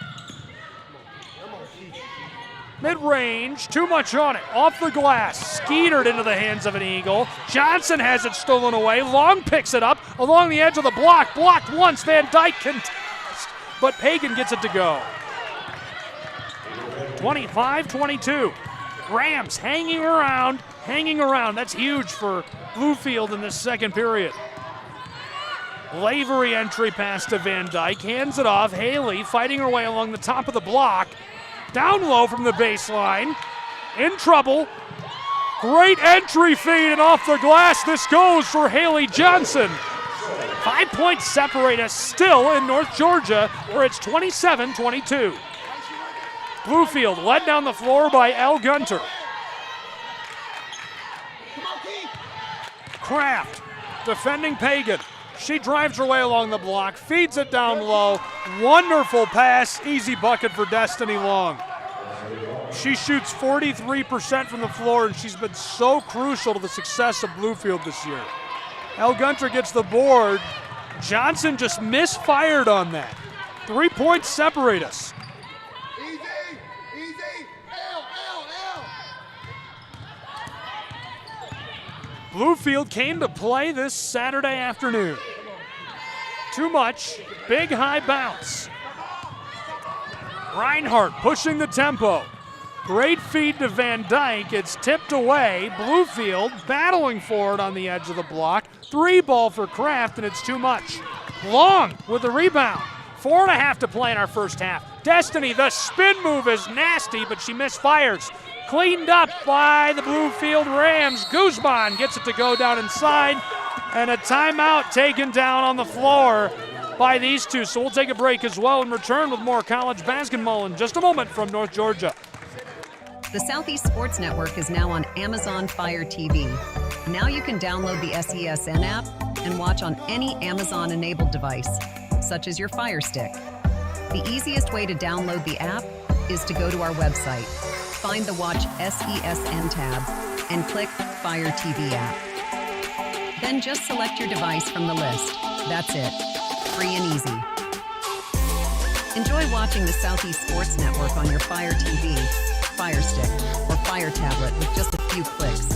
Mid-range, too much on it, off the glass, skeetered into the hands of an Eagle. Johnson has it stolen away. Long picks it up along the edge of the block. Blocked once, Van Dyke contests, but Pagan gets it to go. 25-22. Rams hanging around. That's huge for Bluefield in this second period. Lavery entry pass to Van Dyke, hands it off. Haley fighting her way along the top of the block. Down low from the baseline. In trouble. Great entry feed, and off the glass this goes for Haley Johnson. 5 points separate us still in North Georgia, where it's 27-22. Bluefield led down the floor by Elle Gunter. Kraft defending Pagan. She drives her way along the block, feeds it down low. Wonderful pass, easy bucket for Destiny Long. She shoots 43% from the floor, and she's been so crucial to the success of Bluefield this year. Elle Gunter gets the board. Johnson just misfired on that. 3 points separate us. Bluefield came to play this Saturday afternoon. Too much, big high bounce. Reinhardt pushing the tempo. Great feed to Van Dyke, it's tipped away. Bluefield battling for it on the edge of the block. 3 ball for Kraft, and it's too much. Long with the rebound. 4.5 to play in our first half. Destiny, the spin move is nasty, but she misfires. Cleaned up by the Bluefield Rams. Guzman gets it to go down inside, and a timeout taken down on the floor by these two. So we'll take a break as well and return with more college basketball in just a moment from North Georgia. The Southeast Sports Network is now on Amazon Fire TV. Now you can download the SESN app and watch on any Amazon-enabled device, such as your Fire Stick. The easiest way to download the app is to go to our website, find the Watch SESN tab, and click Fire TV app. Then just select your device from the list. That's it. Free and easy. Enjoy watching the Southeast Sports Network on your Fire TV, Fire Stick, or Fire tablet with just a few clicks.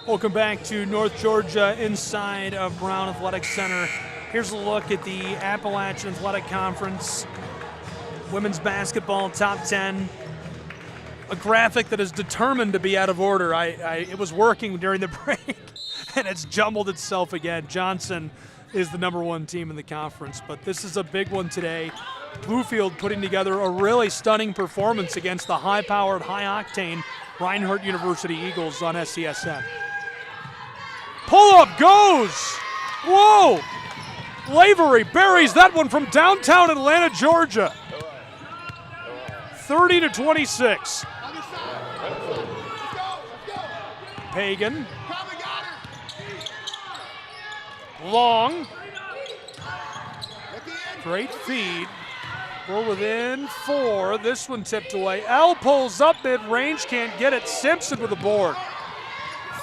Welcome back to North Georgia inside of Brown Athletic Center. Here's a look at the Appalachian Athletic Conference. Women's basketball top 10. A graphic that is determined to be out of order. It was working during the break, and it's jumbled itself again. Johnson is the #1 team in the conference, but this is a big one today. Bluefield putting together a really stunning performance against the high-powered, high-octane Reinhardt University Eagles on SESN. Pull-up goes! Whoa! Lavery buries that one from downtown Atlanta, Georgia. 30-26. Pagan. Long. Great feed. We're within 4. This one tipped away. Elle pulls up mid-range, can't get it. Simpson with the board.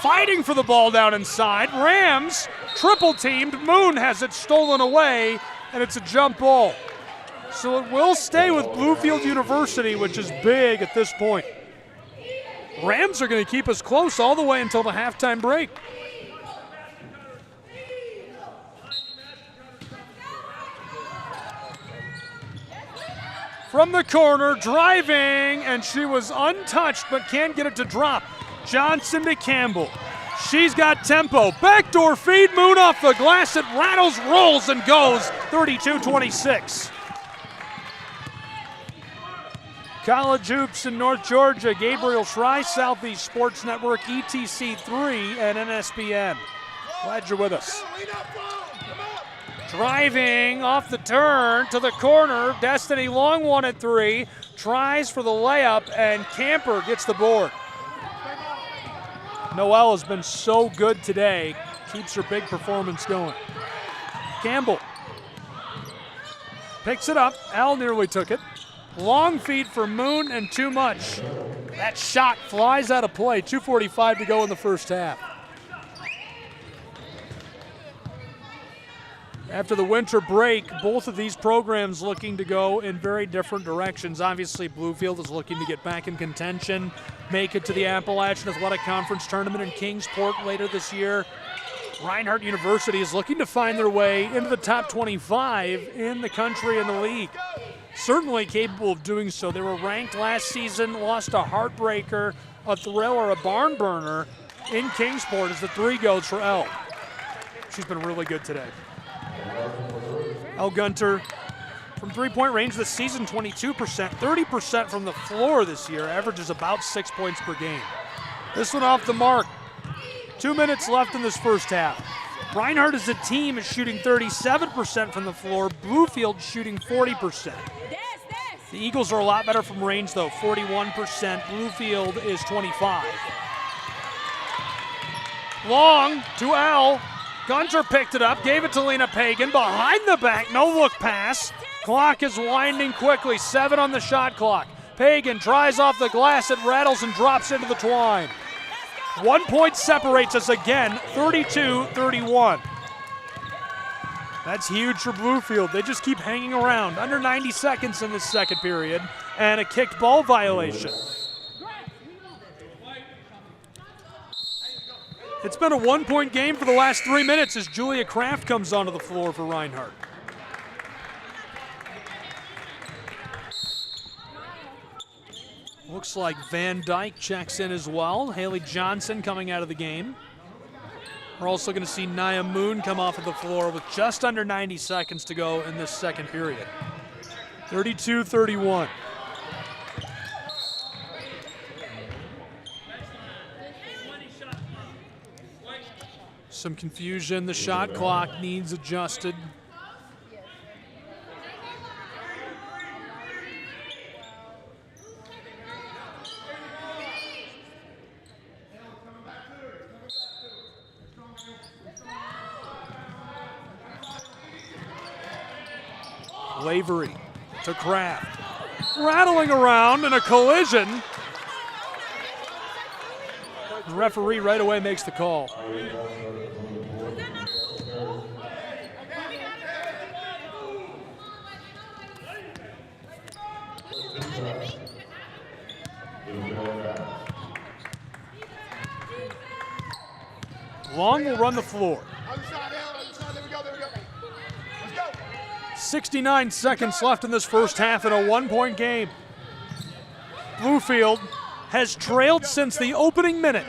Fighting for the ball down inside. Rams triple teamed. Moon has it stolen away, and it's a jump ball. So it will stay with Bluefield University, which is big at this point. Rams are going to keep us close all the way until the halftime break. From the corner, driving, and she was untouched but can't get it to drop. Johnson to Campbell. She's got tempo. Backdoor feed, Moon off the glass. It rattles, rolls, and goes. 32-26. College hoops in North Georgia. Gabriel Schrei, Southeast Sports Network, ETC3, and NSBN. Glad you're with us. Driving off the turn to the corner. Destiny Long one at 3. Tries for the layup, and Camper gets the board. Noelle has been so good today. Keeps her big performance going. Campbell picks it up. Al nearly took it. Long feed for Moon, and too much. That shot flies out of play. 2:45 to go in the first half. After the winter break, both of these programs looking to go in very different directions. Obviously, Bluefield is looking to get back in contention, make it to the Appalachian Athletic Conference Tournament in Kingsport later this year. Reinhardt University is looking to find their way into the top 25 in the country and the league. Certainly capable of doing so. They were ranked last season, lost a heartbreaker, a thriller, a barn burner in Kingsport as the three goes for Elle. She's been really good today. Elle Gunter from three-point range this season, 22%, 30% from the floor this year, averages about 6 points per game. This one off the mark. 2 minutes left in this first half. Reinhardt as a team is shooting 37% from the floor, Bluefield shooting 40%. The Eagles are a lot better from range though, 41%, Bluefield is 25%. Long to Elle. Gunter picked it up, gave it to Lena Pagan, behind the back, no look pass. Clock is winding quickly, 7 on the shot clock. Pagan tries off the glass, it rattles and drops into the twine. 1 point separates us again, 32-31. That's huge for Bluefield. They just keep hanging around. Under 90 seconds in this second period, and a kicked ball violation. It's been a 1 point game for the last 3 minutes as Julia Kraft comes onto the floor for Reinhardt. Looks like Van Dyke checks in as well. Haley Johnson coming out of the game. We're also going to see Nia Moon come off of the floor with just under 90 seconds to go in this second period. 32-31. Some confusion. The shot clock needs adjusted. Lavery to Kraft. Rattling around in a collision. The referee right away makes the call. Long will run the floor. 69 seconds left in this first half in a 1 point game. Bluefield has trailed since the opening minute.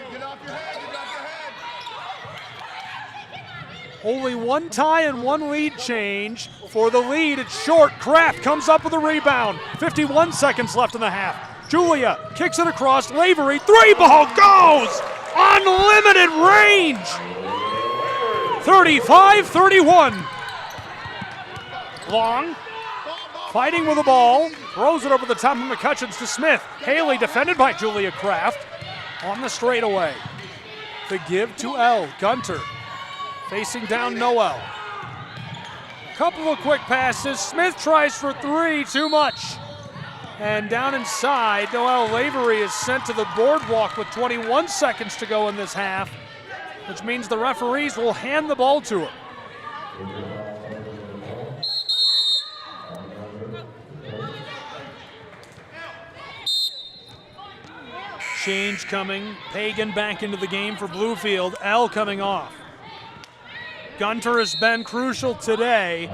Only one tie and one lead change. For the lead, it's short. Kraft comes up with a rebound. 51 seconds left in the half. Julia kicks it across. Lavery, three ball goes! Unlimited range! 35-31. Long, fighting with the ball, throws it over the top of McCutcheons to Smith. Haley defended by Julia Kraft on the straightaway. The give to Elle. Gunter facing down Noel. Couple of quick passes. Smith tries for three, too much. And down inside, Noel Lavery is sent to the boardwalk with 21 seconds to go in this half, which means the referees will hand the ball to him. Change coming. Pagan back into the game for Bluefield. Elle coming off. Gunter has been crucial today.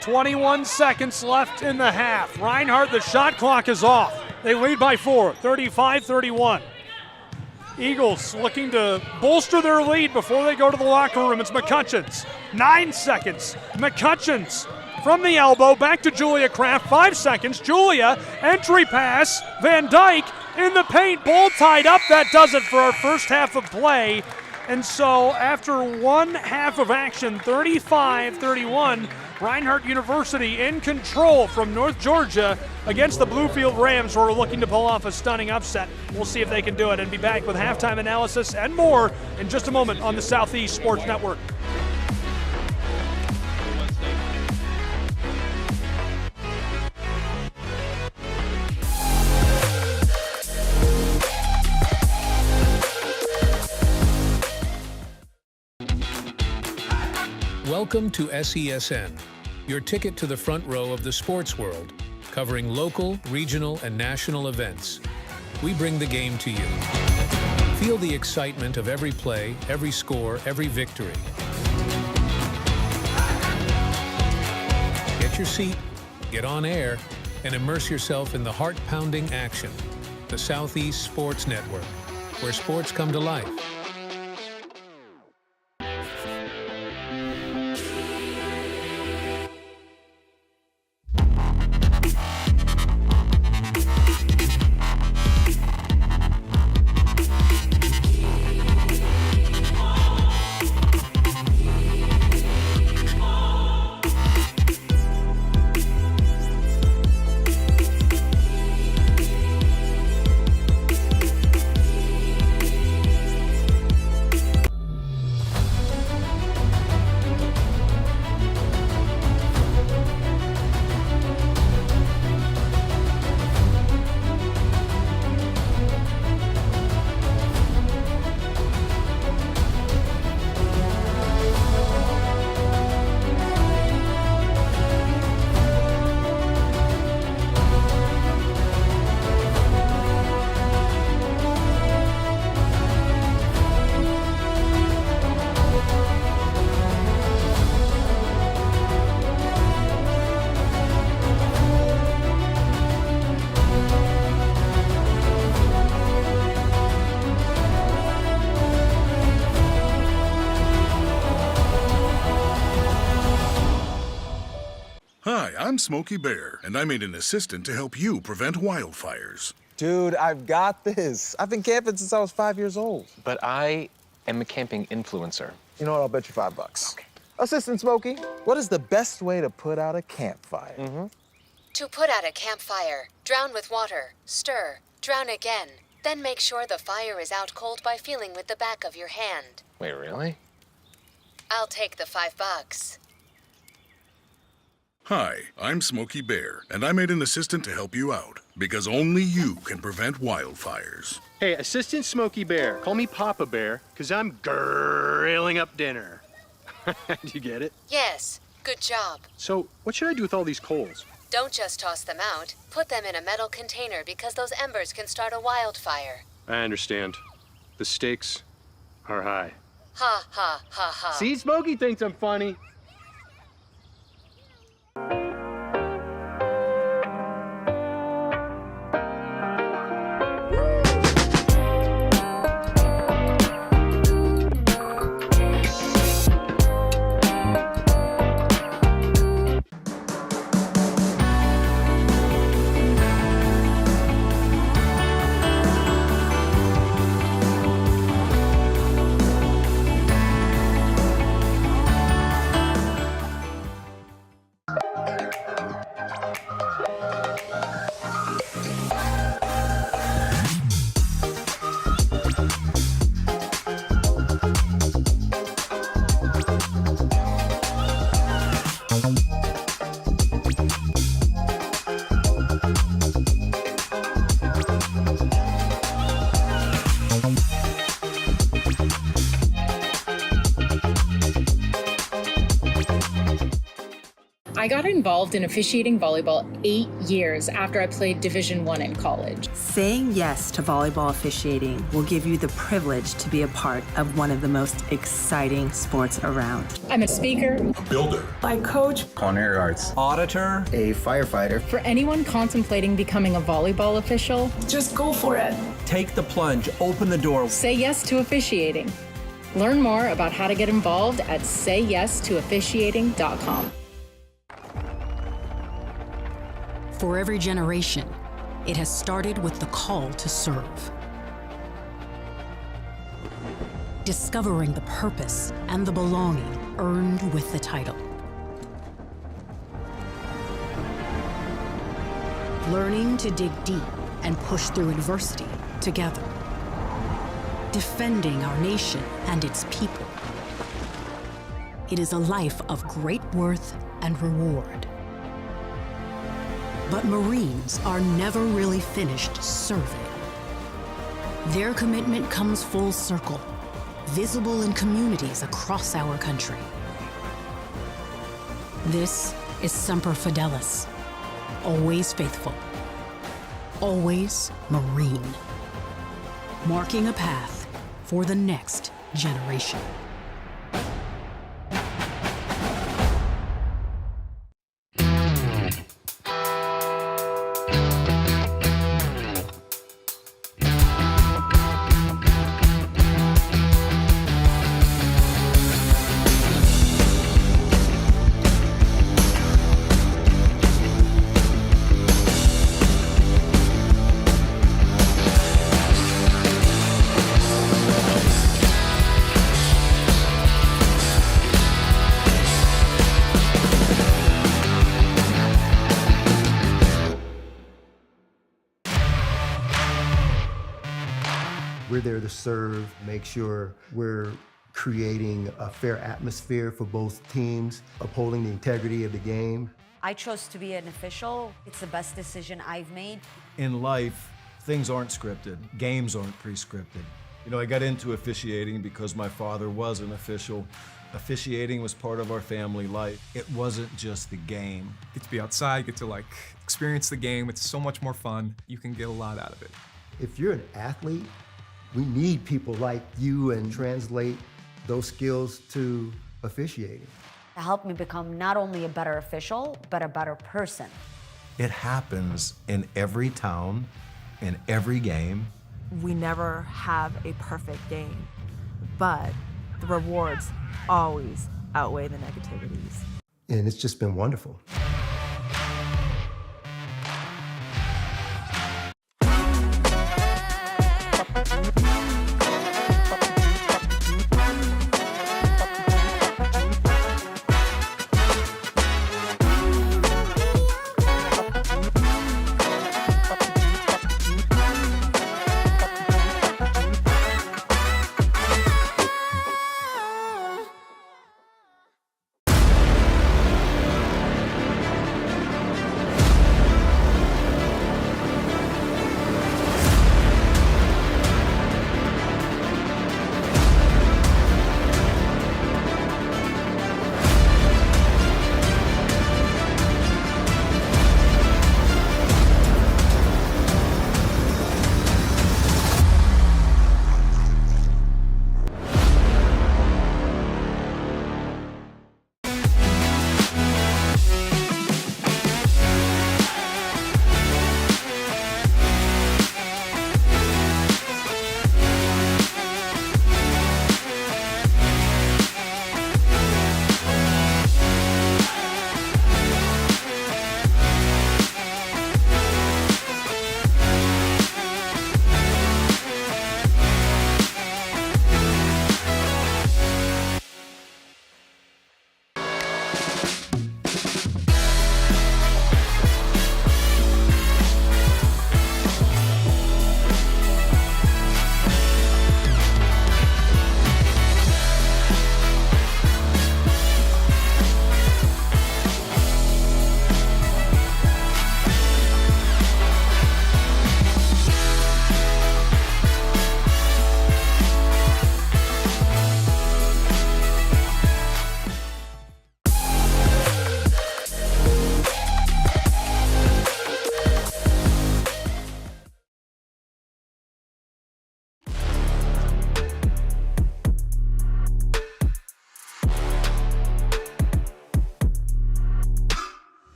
21 seconds left in the half. Reinhardt, the shot clock is off. They lead by 4, 35-31. Eagles looking to bolster their lead before they go to the locker room. It's McCutcheons. 9 seconds. McCutcheons from the elbow back to Julia Kraft. 5 seconds. Julia, entry pass. Van Dyke in the paint. Ball tied up. That does it for our first half of play. And so after one half of action, 35-31, Reinhardt University in control from North Georgia against the Bluefield Rams, who are looking to pull off a stunning upset. We'll see if they can do it and be back with halftime analysis and more in just a moment on the Southeast Sports Network. Welcome to SESN, your ticket to the front row of the sports world, covering local, regional, and national events. We bring the game to you. Feel the excitement of every play, every score, every victory. Get your seat, get on air, and immerse yourself in the heart-pounding action. The Southeast Sports Network, where sports come to life. Hi, I'm Smokey Bear, and I made an assistant to help you prevent wildfires. Dude, I've got this. I've been camping since I was 5 years old. But I am a camping influencer. You know what? I'll bet you $5. Okay. Assistant Smokey, what is the best way to put out a campfire? To put out a campfire, drown with water, stir, drown again. Then make sure the fire is out cold by feeling with the back of your hand. Wait, really? I'll take the $5. Hi, I'm Smokey Bear, and I made an assistant to help you out, because only you can prevent wildfires. Hey, Assistant Smokey Bear, call me Papa Bear, because I'm grilling up dinner. Do you get it? Yes, good job. So, what should I do with all these coals? Don't just toss them out. Put them in a metal container because those embers can start a wildfire. I understand. The stakes are high. Ha, ha, ha, ha. See, Smokey thinks I'm funny. I got involved in officiating volleyball 8 years after I played Division I in college. Saying yes to volleyball officiating will give you the privilege to be a part of one of the most exciting sports around. I'm a speaker, A builder. I coach, culinary arts, auditor, a firefighter. For anyone contemplating becoming a volleyball official, just go for it. Take the plunge, open the door. Say yes to officiating. Learn more about how to get involved at sayyes2officiating.com. For every generation, it has started with the call to serve. Discovering the purpose and the belonging earned with the title. Learning to dig deep and push through adversity together. Defending our nation and its people. It is a life of great worth and reward. But Marines are never really finished serving. Their commitment comes full circle, visible in communities across our country. This is Semper Fidelis. Always faithful. Always marine. Marking a path for the next generation. We're there to serve, make sure we're creating a fair atmosphere for both teams, upholding the integrity of the game. I chose to be an official. It's the best decision I've made. In life, things aren't scripted. Games aren't pre-scripted. You know, I got into officiating because my father was an official. Officiating was part of our family life. It wasn't just the game. Get to be outside, get to experience the game. It's so much more fun. You can get a lot out of it. If you're an athlete, we need people like you and translate those skills to officiating. It helped me become not only a better official, but a better person. It happens in every town, in every game. We never have a perfect game, but the rewards always outweigh the negativities. And it's just been wonderful.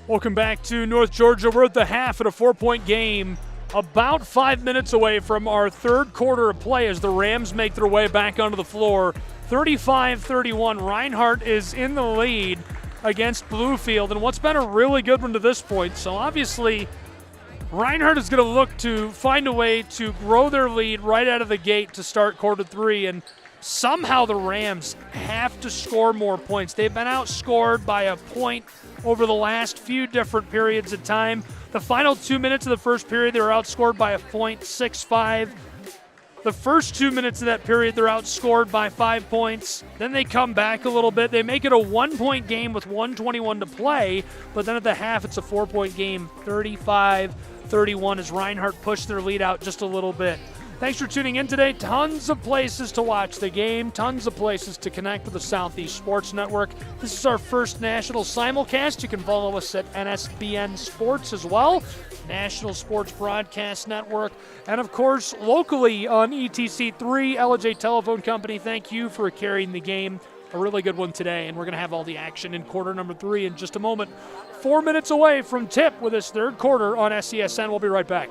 Welcome back to North Georgia. We're at the half at a 4-point game. About 5 minutes away from our third quarter of play as the Rams make their way back onto the floor. 35-31. Reinhardt is in the lead against Bluefield, and what's been a really good one to this point. So obviously, Reinhardt is going to look to find a way to grow their lead right out of the gate to start quarter three, and somehow the Rams have to score more points. They've been outscored by a point over the last few different periods of time. The final 2 minutes of the first period, they were outscored by a point, 6-5. The first 2 minutes of that period, they're outscored by 5 points. Then they come back a little bit. They make it a 1-point game with 1:21 to play, but then at the half, it's a 4-point game, 35-31 as Reinhardt pushed their lead out just a little bit. Thanks for tuning in today. Tons of places to watch the game, tons of places to connect with the Southeast Sports Network. This is our first national simulcast. You can follow us at NSBN Sports as well, National Sports Broadcast Network, and of course locally on ETC3, LJ Telephone Company. Thank you for carrying the game. A really good one today, and we're going to have all the action in quarter number 3 in just a moment. 4 minutes away from tip with this third quarter on SESN. We'll be right back.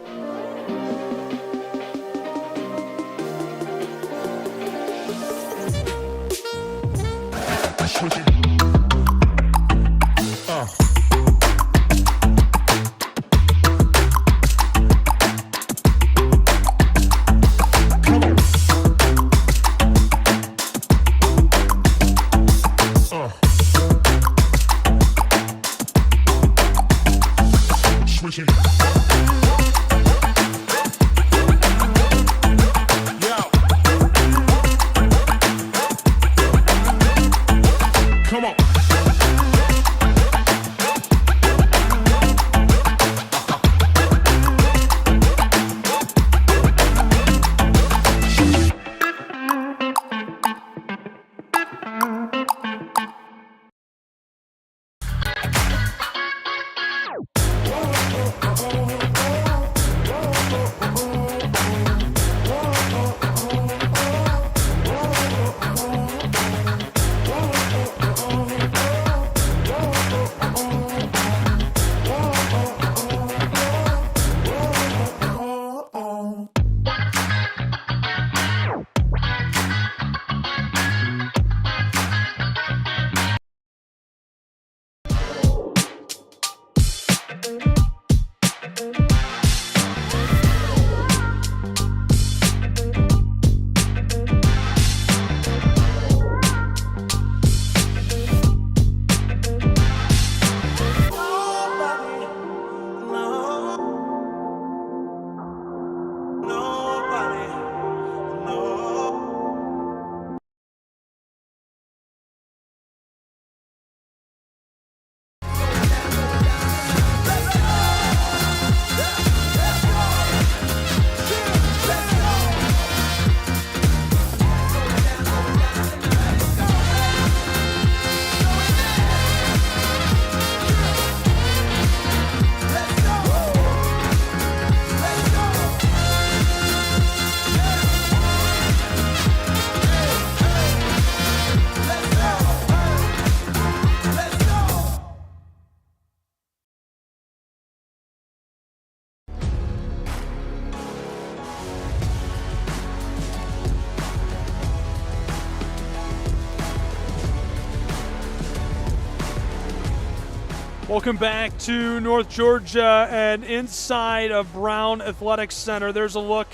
Welcome back to North Georgia and inside of Brown Athletic Center. There's a look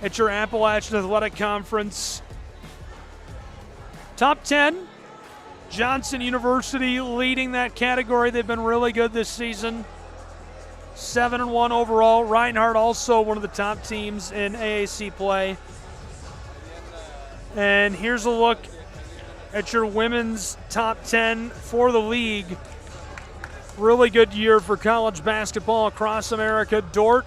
at your Appalachian Athletic Conference. Top 10, Johnson University leading that category. They've been really good this season. 7-1 overall. Reinhardt also one of the top teams in AAC play. And here's a look at your women's top 10 for the league. Really good year for college basketball across America. Dordt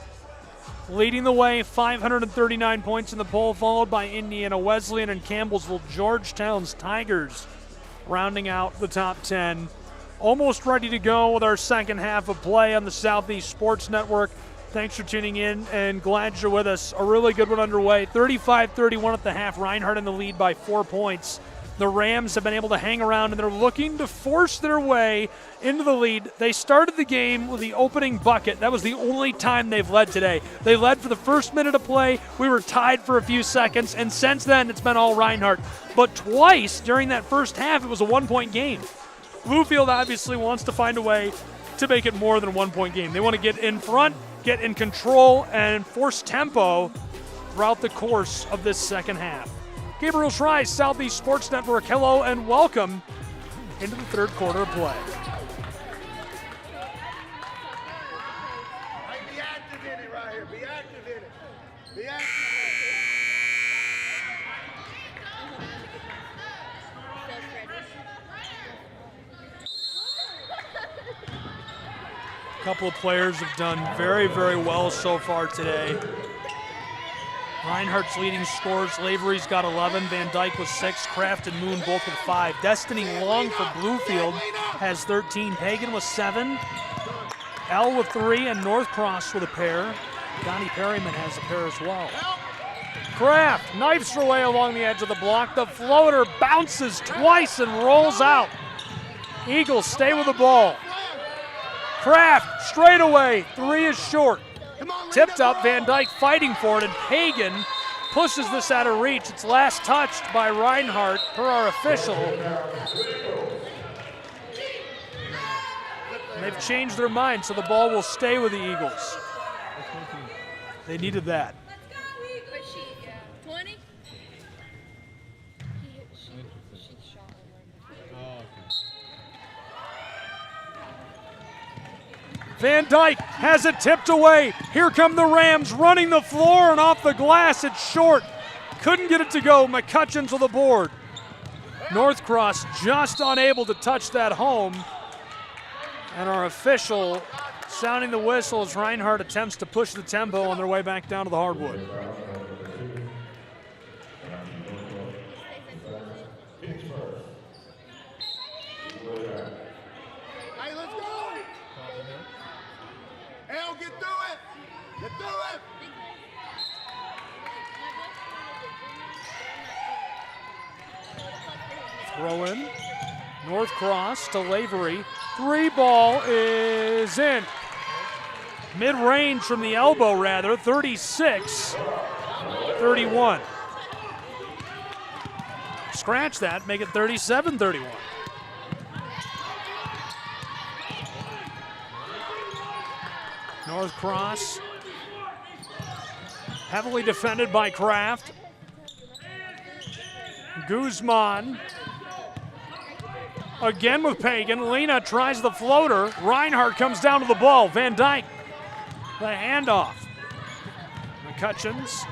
leading the way, 539 points in the poll, followed by Indiana Wesleyan and Campbellsville. Georgetown's Tigers rounding out the top 10. Almost ready to go with our second half of play on the Southeast Sports Network. Thanks for tuning in and glad you're with us. A really good one underway. 35-31 at the half. Reinhardt in the lead by 4 points. The Rams have been able to hang around, and they're looking to force their way into the lead. They started the game with the opening bucket. That was the only time they've led today. They led for the first minute of play. We were tied for a few seconds, and since then it's been all Reinhardt. But twice during that first half, it was a one-point game. Bluefield obviously wants to find a way to make it more than a one-point game. They want to get in front, get in control, and force tempo throughout the course of this second half. Gabriel Schrei's Southeast Sports Network, hello and welcome into the third quarter of play. Be active in it right here. Be active in it. Be active A couple of players have done very, very well so far today. Reinhardt's leading scorers. Lavery's got 11. Van Dyke with 6. Kraft and Moon both with 5. Destiny Long for Bluefield has 13. Pagan with 7. L with 3, and Northcross with a pair. Donnie Perryman has a pair as well. Kraft knifes her way along the edge of the block. The floater bounces twice and rolls out. Eagles stay with the ball. Kraft straight away. 3 is short. Tipped up, Van Dyke fighting for it, and Pagan pushes this out of reach. It's last touched by Reinhardt per our official. They've changed their mind, so the ball will stay with the Eagles. They needed that. Van Dyke has it tipped away. Here come the Rams running the floor and off the glass. It's short. Couldn't get it to go. McCutcheon's on the board. Northcross just unable to touch that home. And our official sounding the whistle as Reinhardt attempts to push the tempo on their way back down to the hardwood. Hey, let's go! Al, get through it! Get through it! Throw in. Northcross to Lavery. 3 ball is in. Mid-range from the elbow, rather. 36-31. Scratch that, make it 37-31. Northcross heavily defended by Kraft. Guzman again with Pagan. Lena tries the floater. Reinhardt comes down to the ball. Van Dyke, the handoff. McCutcheon's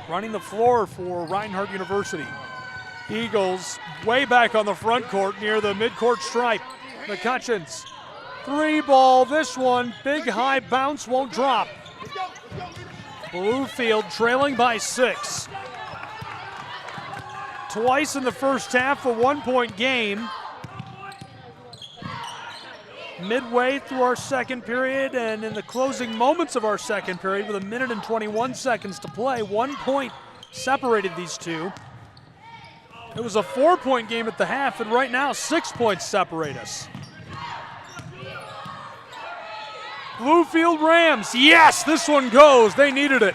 running the floor for Reinhardt University. Eagles way back on the front court near the midcourt stripe. McCutcheon's 3 ball, this one, big high bounce, won't drop. Bluefield trailing by 6. Twice in the first half, a 1-point game. Midway through our second period and in the closing moments of our second period with 1 minute and 21 seconds to play, 1 point separated these two. It was a 4-point game at the half, and right now 6 points separate us. Bluefield Rams, yes, this one goes. They needed it.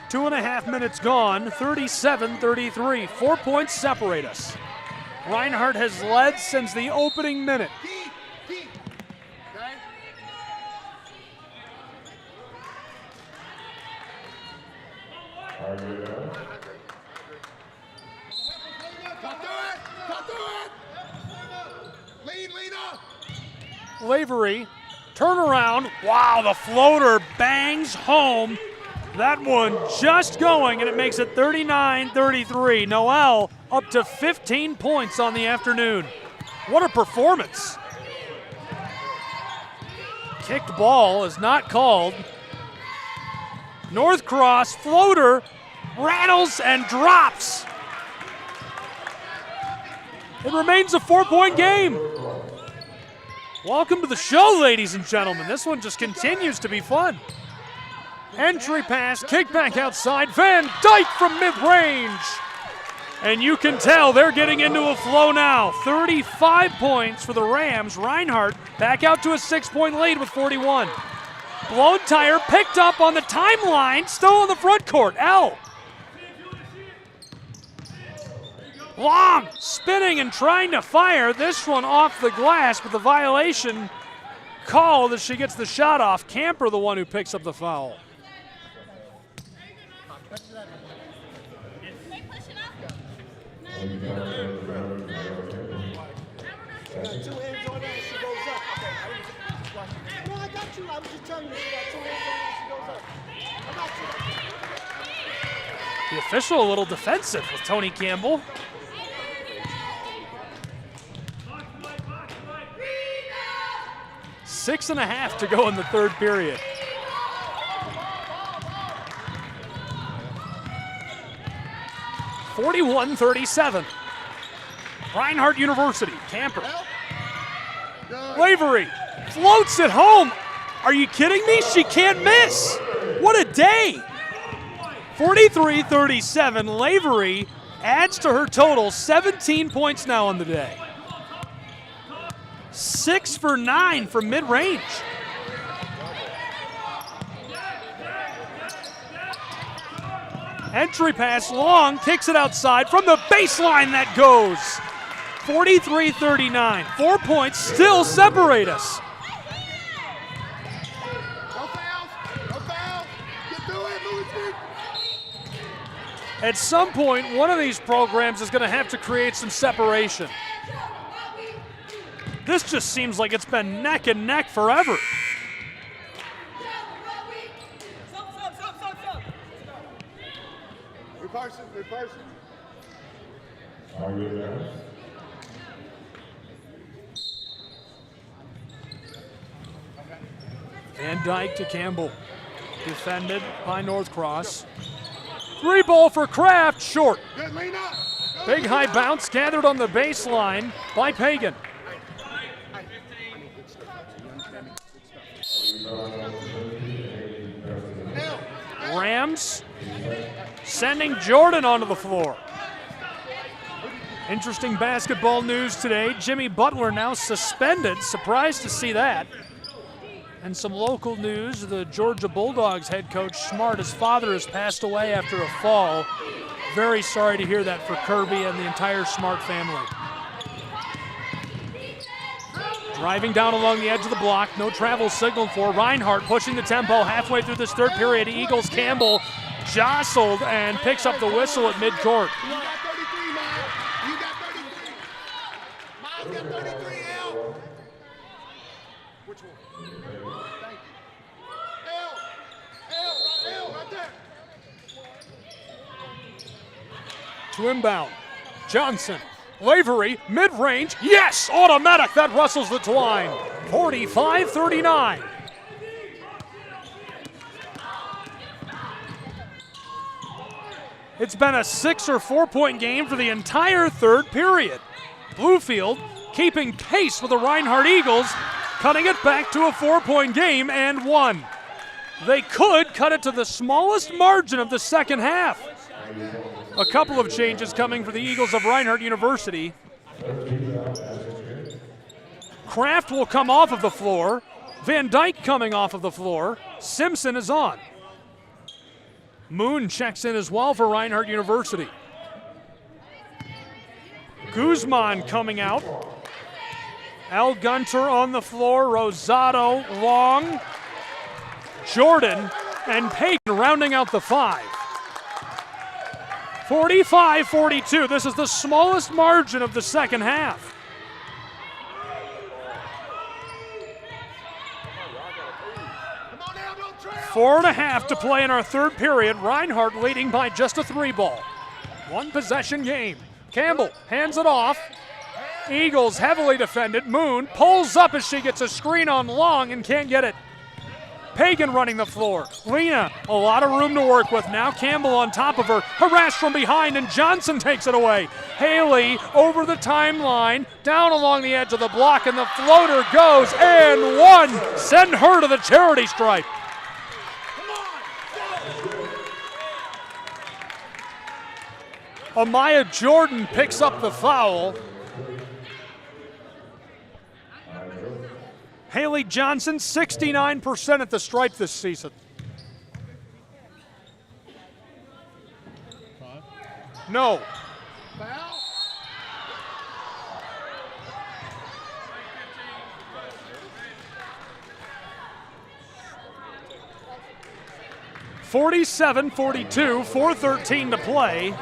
Two and a half minutes gone, 37-33. 4 points separate us. Reinhardt has led since the opening minute. Lavery, turnaround. Wow, the floater bangs home. That one just going, and it makes it 39-33. Noel up to 15 points on the afternoon. What a performance. Kicked ball is not called. Northcross floater rattles and drops. It remains a 4-point game. Welcome to the show, ladies and gentlemen. This one just continues to be fun. Entry pass, kick back outside. Van Dyke from mid-range. And you can tell they're getting into a flow now. 35 points for the Rams. Reinhardt back out to a 6-point lead with 41. Blown tire picked up on the timeline, still on the front court. L. Long, spinning and trying to fire. This one off the glass with the violation called as she gets the shot off. Camper the one who picks up the foul. The official a little defensive with Tony Campbell. 6.5 to go in the third period. (41-37). Reinhardt University, Camper. Lavery floats it home. Are you kidding me? She can't miss. What a day. 43-37. Lavery adds to her total, 17 points now on the day. 6 for 9 from mid-range. Entry pass long, kicks it outside from the baseline. That goes. 43-39. 4 points still separate us. At some point, one of these programs is going to have to create some separation. This just seems like it's been neck and neck forever. Reverse. Van Dyke to Campbell. Defended by Northcross. 3 ball for Kraft, short. Big high bounce gathered on the baseline by Pagan. Rams sending Jordan onto the floor. Interesting basketball news today. Jimmy Butler now suspended. Surprised to see that. And some local news, the Georgia Bulldogs head coach Smart, his father has passed away after a fall. Very sorry to hear that for Kirby and the entire Smart family. Driving down along the edge of the block, no travel signaled for. Reinhardt pushing the tempo halfway through this third period. Eagles Campbell jostled and picks up the whistle at midcourt. You got 33, Miles. You got 33. Miles got 33, L. Which one? Thank you. L, right there. To inbound. Johnson. Lavery, mid-range, yes! Automatic, that rustles the twine. 45-39. It's been a 6 or 4 point game for the entire third period. Bluefield keeping pace with the Reinhardt Eagles, cutting it back to a 4 point game and one. They could cut it to the smallest margin of the second half. A couple of changes coming for the Eagles of Reinhardt University. Kraft will come off of the floor. Van Dyke coming off of the floor. Simpson is on. Moon checks in as well for Reinhardt University. Guzman coming out. Al Gunter on the floor. Rosado long. Jordan and Payton rounding out the five. 45-42. This is the smallest margin of the second half. Four and a half to play in our third period. Reinhardt leading by just a 3 ball. One possession game. Campbell hands it off. Eagles heavily defended. Moon pulls up as she gets a screen on Long and can't get it. Pagan running the floor. Lena, a lot of room to work with. Now Campbell on top of her. Harassed from behind, and Johnson takes it away. Haley over the timeline, down along the edge of the block, and the floater goes and one. Send her to the charity stripe. Amaya Jordan picks up the foul. Haley Johnson, 69% at the stripe this season. No. Foul. (47-42), 4:13 to play.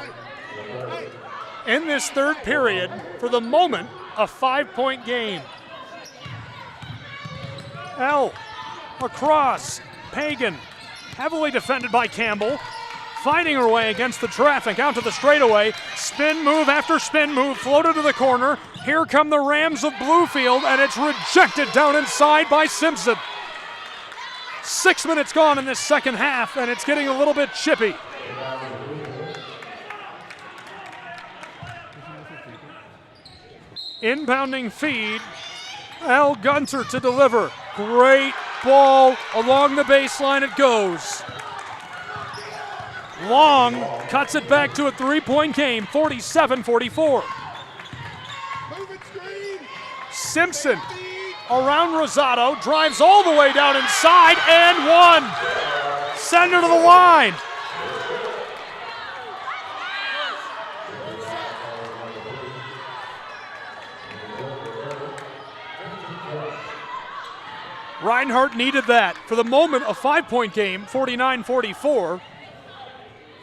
In this third period, for the moment, a 5-point game. L across. Pagan heavily defended by Campbell. fighting her way against the traffic out to the straightaway. Spin move after spin move, floated to the corner. Here come the Rams of Bluefield, and it's rejected down inside by Simpson. 6 minutes gone in this second half, and it's getting a little bit chippy. Inbounding feed. Al Gunter to deliver. Great ball along the baseline it goes. Long cuts it back to a three-point game, 47-44. Simpson around Rosado, drives all the way down inside and one. Send her to the line. Reinhardt needed that. For the moment, a 5-point game, 49-44.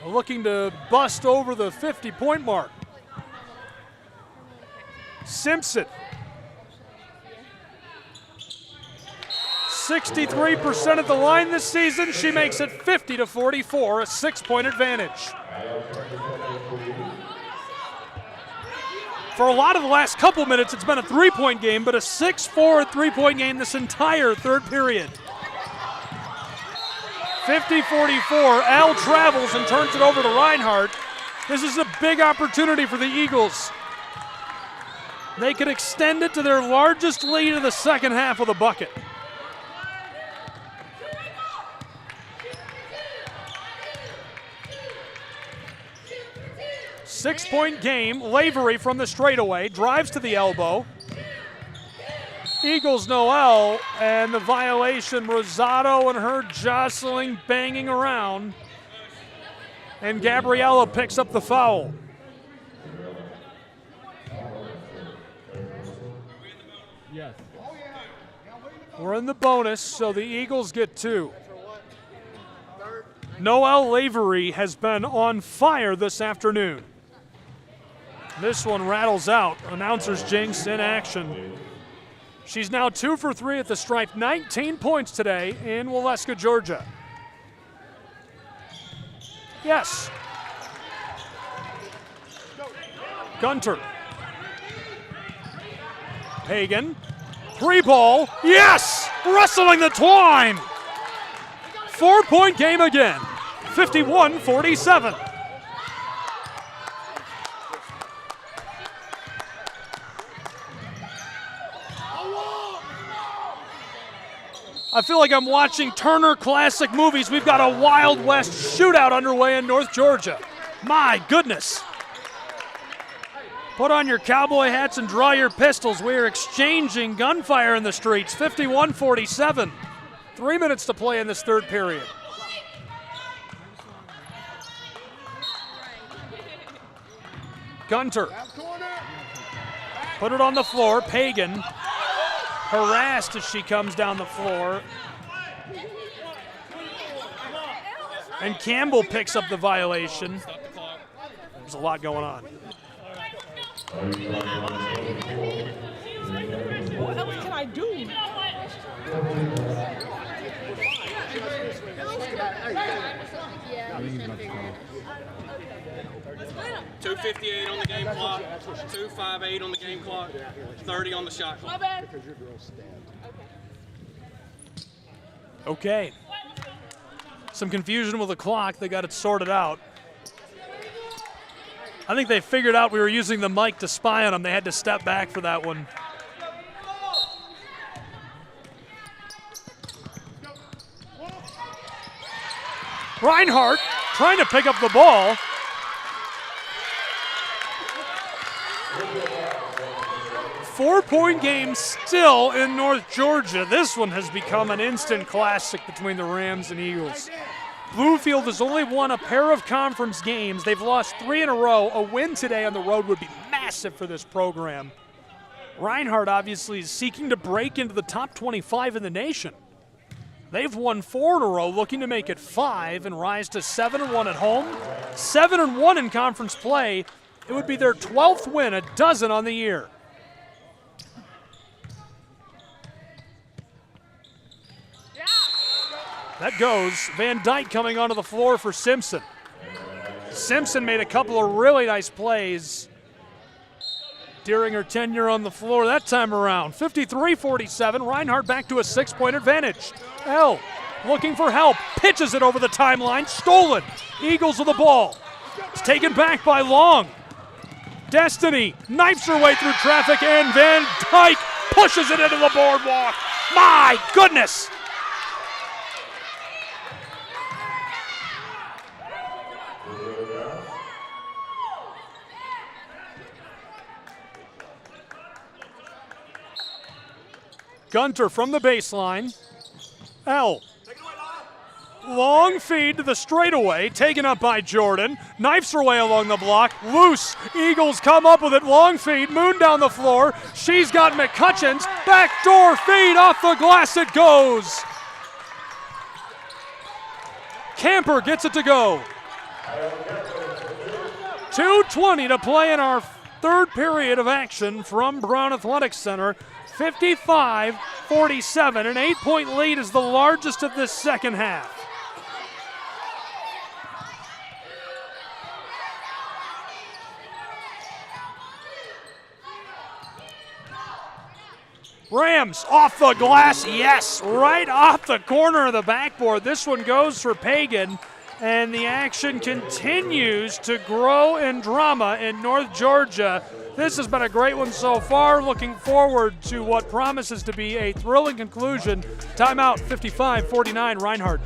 Looking to bust over the 50-point mark. Simpson. 63% at the line this season. She makes it 50-44, a 6-point advantage. For a lot of the last couple minutes, it's been a 3-point game, but a 6-4 3-point game this entire third period. 50-44, Al travels and turns it over to Reinhardt. This is a big opportunity for the Eagles. They could extend it to their largest lead of the second half of the bucket. Six-point game, Lavery from the straightaway, drives to the elbow. Eagles Noel, and the violation, Rosado and her jostling, banging around. And Gabriella picks up the foul. Yes. We're in the bonus, so the Eagles get 2. Noel Lavery has been on fire this afternoon. This one rattles out. Announcer's jinx in action. She's now 2 for 3 at the stripe. 19 points today in Waleska, Georgia. Yes. Gunter. Pagan. 3-ball. Yes! Wrestling the twine. 4-point game again. 51-47. I feel like I'm watching Turner Classic Movies. We've got a Wild West shootout underway in North Georgia. My goodness. Put on your cowboy hats and draw your pistols. We are exchanging gunfire in the streets. 51-47. 3 minutes to play in this third period. Gunter. Put it on the floor. Pagan. Harassed as she comes down the floor. And Campbell picks up the violation. There's a lot going on. What else can I do? 2:58 on the game clock, 2:58 on the game clock, 30 on the shot clock. Okay. Some confusion with the clock. They got it sorted out. I think they figured out we were using the mic to spy on them. They had to step back for that one. Reinhardt trying to pick up the ball. Four-point game still in North Georgia. This one has become an instant classic between the Rams and Eagles. Bluefield has only won a pair of conference games. They've lost 3 in a row. A win today on the road would be massive for this program. Reinhardt obviously is seeking to break into the top 25 in the nation. They've won 4 in a row, looking to make it 5 and rise to 7-1 at home. 7-1 in conference play. It would be their 12th win, a dozen on the year. That goes. Van Dyke coming onto the floor for Simpson. Simpson made a couple of really nice plays during her tenure on the floor that time around. 53-47, Reinhardt back to a 6-point advantage. L looking for help, pitches it over the timeline, stolen. Eagles with the ball. It's taken back by Long. Destiny knifes her way through traffic, and Van Dyke pushes it into the boardwalk. My goodness! Gunter from the baseline. L. Long feed to the straightaway, taken up by Jordan. Knifes her way along the block. Loose. Eagles come up with it. Long feed. Moon down the floor. She's got McCutcheons. Backdoor feed. Off the glass it goes. Camper gets it to go. 2:20 to play in our third period of action from Brown Athletic Center. 55-47. An 8-point lead is the largest of this second half. Rams off the glass, yes, right off the corner of the backboard. This one goes for Pagan, and the action continues to grow in drama in North Georgia. This has been a great one so far. Looking forward to what promises to be a thrilling conclusion. Timeout, 55-49, Reinhardt.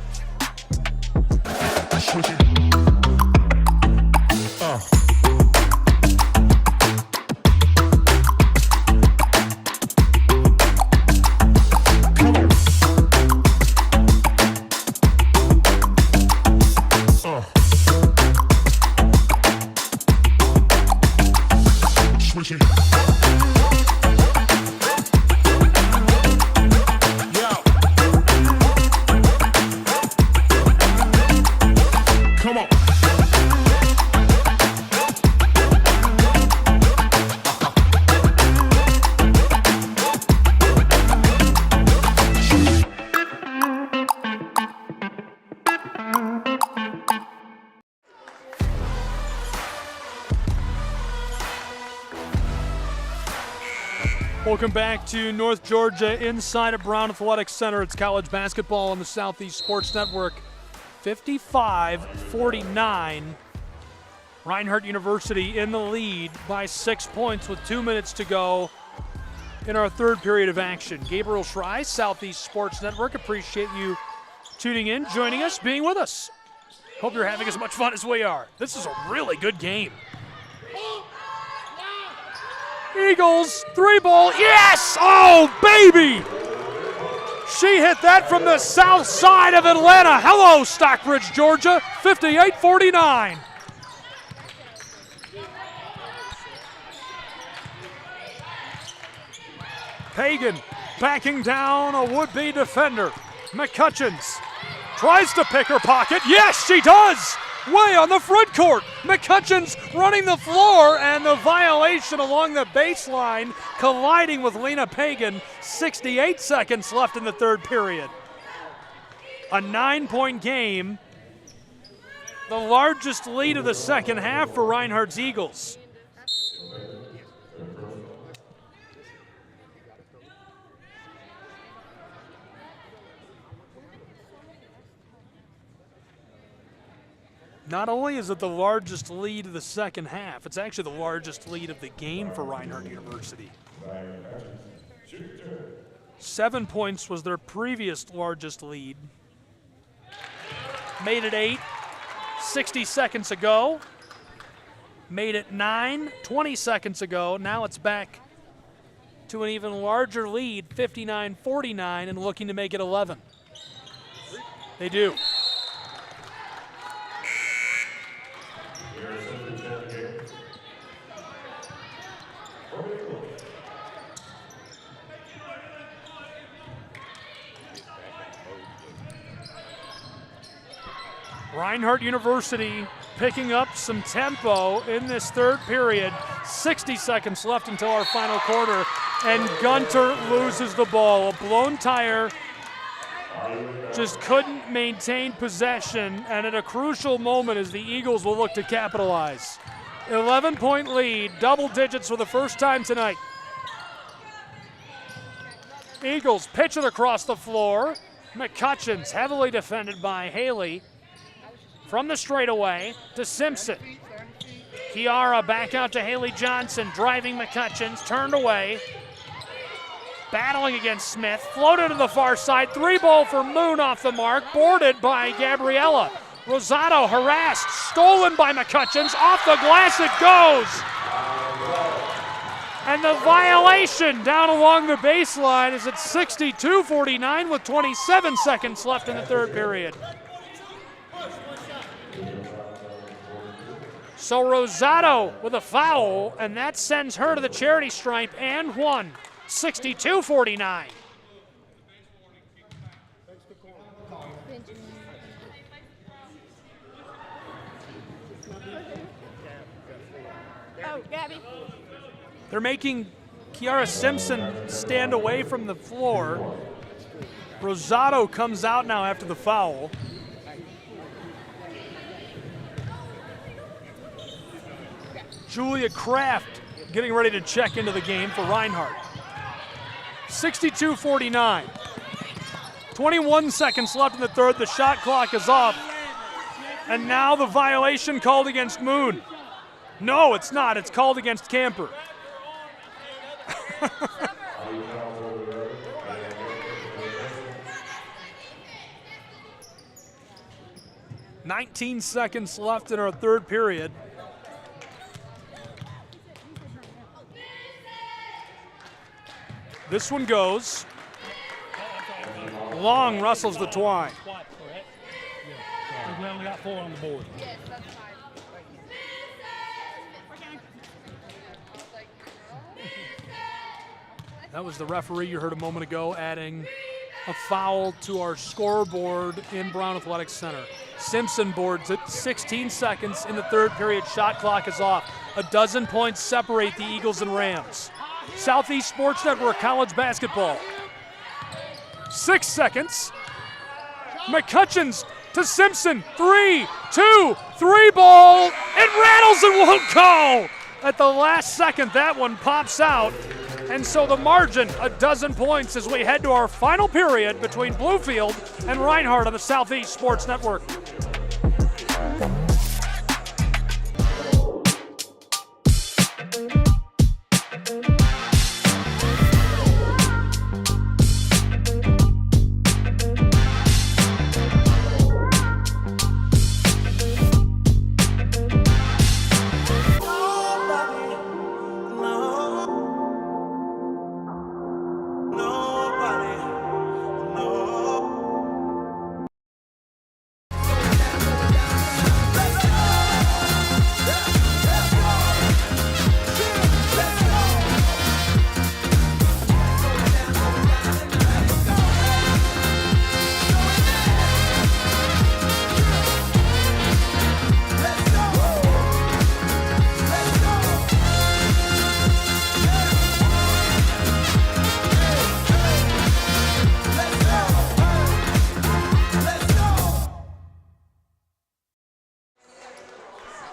Welcome back to North Georgia inside of Brown Athletic Center. It's college basketball on the Southeast Sports Network. 55-49. Reinhardt University in the lead by 6 points with 2 minutes to go in our third period of action. Gabriel Schrei, Southeast Sports Network. Appreciate you tuning in, joining us, being with us. Hope you're having as much fun as we are. This is a really good game. Eagles, 3-ball, yes! Oh, baby! She hit that from the south side of Atlanta. Hello, Stockbridge, Georgia, 58-49. Pagan backing down a would-be defender. McCutcheons tries to pick her pocket. Yes, she does! Way on the front court. McCutcheons running the floor, and the violation along the baseline, colliding with Lena Pagan. 68 seconds left in the third period. A 9-point game. The largest lead of the second half for Reinhardt's Eagles. Not only is it the largest lead of the second half, it's actually the largest lead of the game for Reinhardt University. 7 points was their previous largest lead. Made it 8 60 seconds ago. Made it 9 20 seconds ago. Now it's back to an even larger lead, 59-49, and looking to make it 11. They do. Reinhardt University picking up some tempo in this third period. 60 seconds left until our final quarter, and Gunter loses the ball. A blown tire just couldn't maintain possession, and at a crucial moment as the Eagles will look to capitalize. 11-point lead, double digits for the first time tonight. Eagles pitch it across the floor. McCutcheons heavily defended by Haley. From the straightaway to Simpson. Kiara back out to Haley Johnson, driving McCutcheons, turned away. Battling against Smith, floated to the far side, 3-ball for Moon off the mark, boarded by Gabriella. Rosado harassed, stolen by McCutcheons, off the glass it goes. And the violation down along the baseline is at 62-49 with 27 seconds left in the third period. So Rosado with a foul, and that sends her to the charity stripe and one. 62-49. Oh, Gabby. They're making Kiara Simpson stand away from the floor. Rosado comes out now after the foul. Julia Kraft getting ready to check into the game for Reinhardt. 62-49. 21 seconds left in the third. The shot clock is off. And now the violation called against Moon. No, it's not. It's called against Camper. 19 seconds left in our third period. This one goes. Long wrestles the twine. We only got 4 on the board. That was the referee you heard a moment ago adding a foul to our scoreboard in Brown Athletic Center. Simpson boards it, 16 seconds in the third period. Shot clock is off. A dozen points separate the Eagles and Rams. Southeast Sports Network College Basketball. 6 seconds. McCutcheons to Simpson. 3, 2, 3 ball. It rattles and won't go. At the last second, that one pops out. And so the margin, a dozen points as we head to our final period between Bluefield and Reinhardt on the Southeast Sports Network.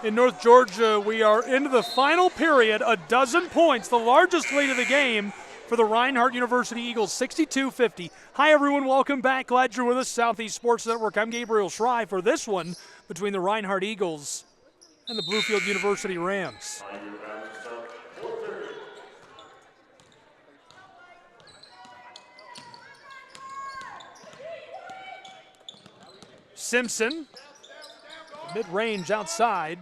In North Georgia, we are into the final period, a dozen points, the largest lead of the game for the Reinhardt University Eagles, 62-50. Hi, everyone. Welcome back. Glad you're with us. Southeast Sports Network. I'm Gabriel Schrei for this one between the Reinhardt Eagles and the Bluefield University Rams. Simpson, mid-range outside.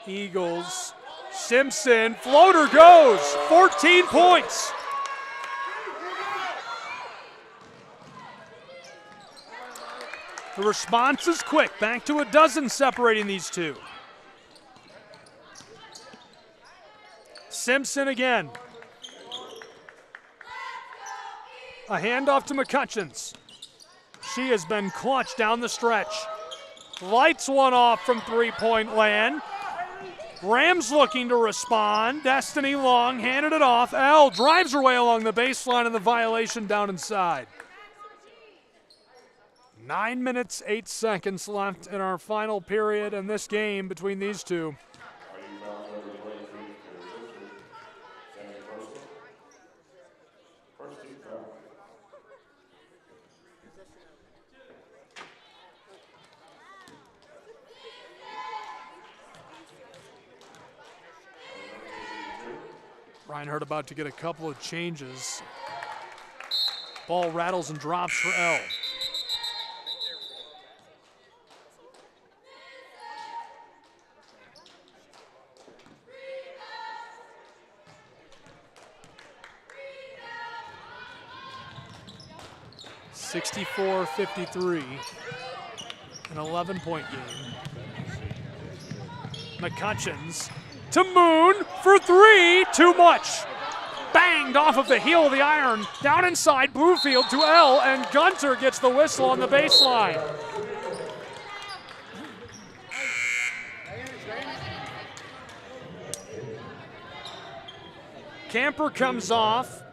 Eagles, Simpson, floater goes, 14 points. The response is quick, back to a dozen separating these two. Simpson again. A handoff to McCutcheons. She has been clutch down the stretch. Lights one off from three-point land. Rams looking to respond. Destiny Long handed it off. Elle drives her way along the baseline and the violation down inside. 9 minutes, 8 seconds left in our final period in this game between these two. Reinhardt about to get a couple of changes. Ball rattles and drops for Elle. (64-53), an 11-point game. McCutcheons to Moon for three, too much. Banged off of the heel of the iron, down inside, Bluefield to Elle, and Gunter gets the whistle on the baseline. Camper comes off.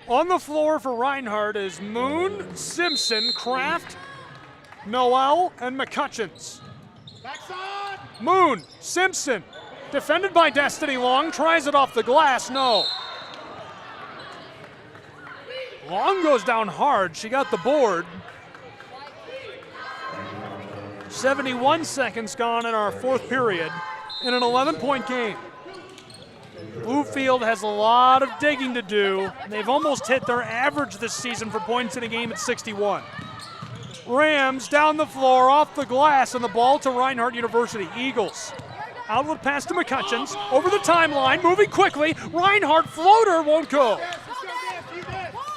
On the floor for Reinhardt is Moon, Simpson, Kraft, Noel, and McCutcheons. Moon, Simpson, defended by Destiny Long, tries it off the glass, no. Long goes down hard, she got the board. 71 seconds gone in our fourth period in an 11-point game. Bluefield has a lot of digging to do. They've almost hit their average this season for points in a game at 61. Rams down the floor, off the glass, and the ball to Reinhardt University. Eagles. Outlet pass to McCutcheons, over the timeline, moving quickly. Reinhardt floater won't go.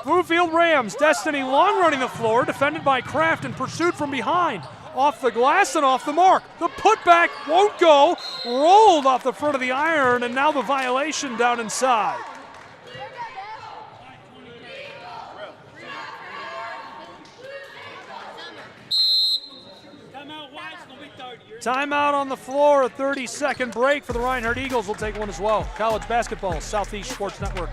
Bluefield Rams, Destiny Long running the floor, defended by Kraft and pursued from behind. Off the glass and off the mark. The putback won't go. Rolled off the front of the iron, and now the violation down inside. Timeout on the floor, a 30-second break for the Reinhardt Eagles. We'll take one as well. College basketball, Southeast Sports Network.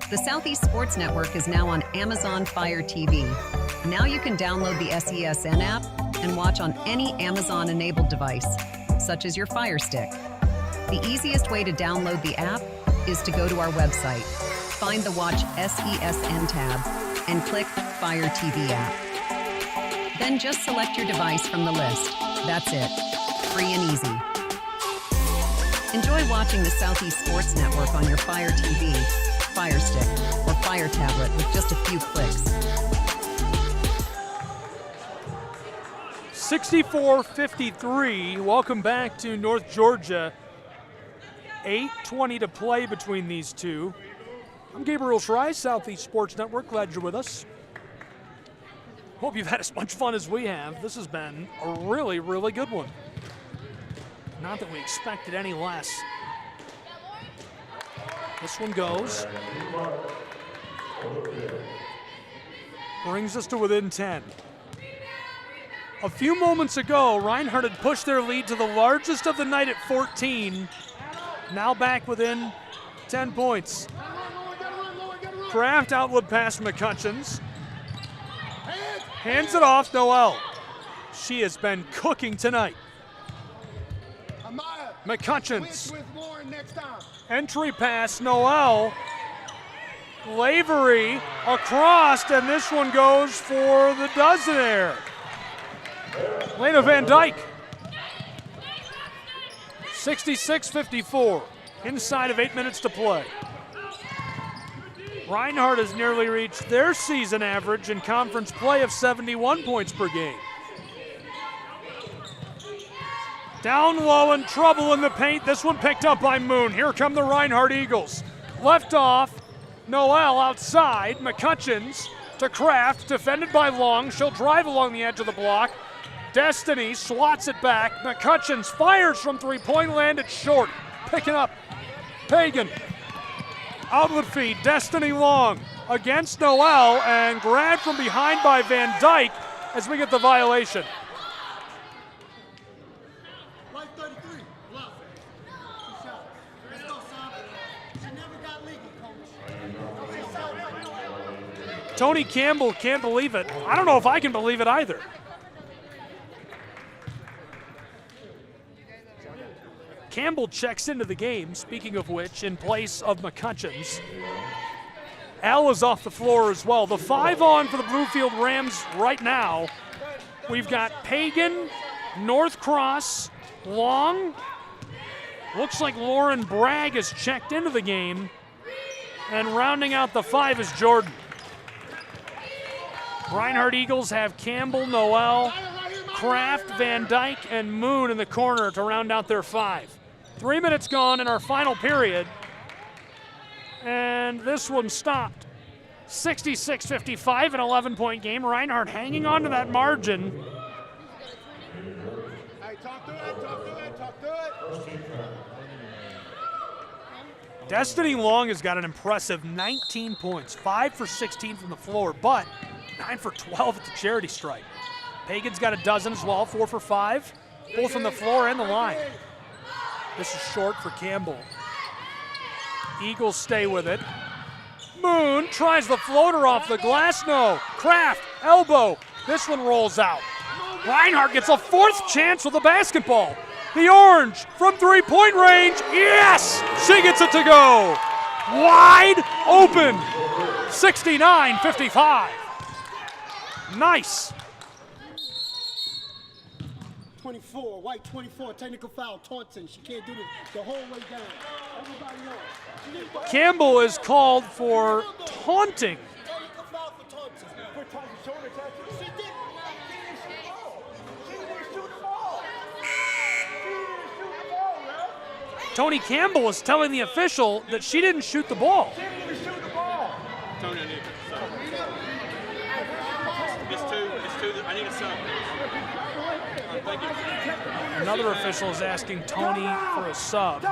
The Southeast Sports Network is now on Amazon Fire TV. Now you can download the SESN app and watch on any Amazon-enabled device, such as your Fire Stick. The easiest way to download the app is to go to our website, find the Watch SESN tab, and click Fire TV app. Then just select your device from the list. That's it. Free and easy. Enjoy watching the Southeast Sports Network on your Fire TV, Fire Stick, or Fire tablet with just a few clicks. 64-53. Welcome back to North Georgia. 8:20 to play between these two. I'm Gabriel Schreier, Southeast Sports Network. Glad you're with us. Hope you've had as much fun as we have. This has been a really, really good one. Not that we expected any less. This one goes. Brings us to within 10. A few moments ago, Reinhardt had pushed their lead to the largest of the night at 14. Now back within 10 points. Kraft outlet pass McCutcheons. Hands it off, Noel. She has been cooking tonight. McCutcheons. Entry pass, Noel. Lavery across, and this one goes for the dozenaire. Lena Van Dyke. 66-54. Inside of 8 minutes to play. Reinhardt has nearly reached their season average in conference play of 71 points per game. Down low and trouble in the paint. This one picked up by Moon. Here come the Reinhardt Eagles. Left off, Noel outside. McCutcheons to Kraft, defended by Long. She'll drive along the edge of the block. Destiny swats it back. McCutcheons fires from three-point land. It's short. Picking up Pagan. Outlet feed, Destiny Long against Noel, and grabbed from behind by Van Dyke as we get the violation. Tony Campbell can't believe it. I don't know if I can believe it either. Campbell checks into the game, speaking of which, in place of McCutcheons. Al is off the floor as well. The 5 on for the Bluefield Rams right now. We've got Pagan, Northcross, Long. Looks like Lauren Bragg has checked into the game. And rounding out the 5 is Jordan. Reinhardt Eagles have Campbell, Noel, Kraft, Van Dyke, and Moon in the corner to round out their 5. 3 minutes gone in our final period. And this one stopped. 66-55, an 11-point game. Reinhardt hanging on to that margin. Hey, talk to it. Destiny Long has got an impressive 19 points, 5 for 16 from the floor, but 9 for 12 at the charity stripe. Pagan's got a dozen as well, 4 for 5, both from the floor and the line. This is short for Campbell. Eagles stay with it. Moon tries the floater off the glass, no. Kraft, elbow, this one rolls out. Reinhardt gets a 4th chance with the basketball. The orange from 3-point range, yes! She gets it to go. Wide open, 69-55. Nice. 24, white 24, technical foul, taunting. She can't do this the whole way down. Everybody on. Campbell is called for taunting. Technical foul for taunting. For taunting, shoulder tattoo. She didn't. She didn't shoot the ball. Tony Campbell is telling the official that she didn't shoot the ball. She didn't even shoot the ball. Tony, I need a sub. It's two. I need a sub. Thank you. Another official is asking Tony for a sub.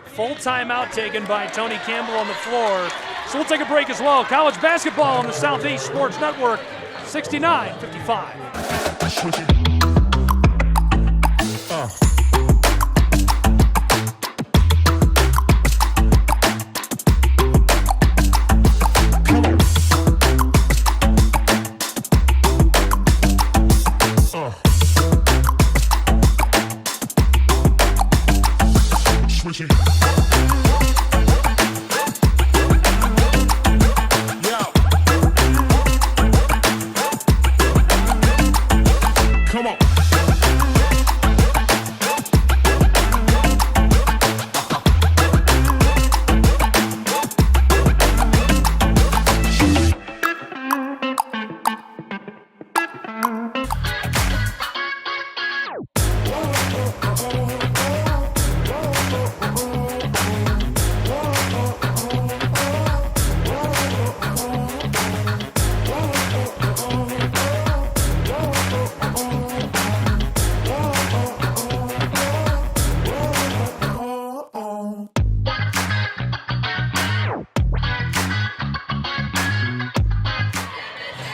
Full timeout taken by Tony Campbell on the floor. So we'll take a break as well. College basketball on the Southeast Sports Network, 69-55.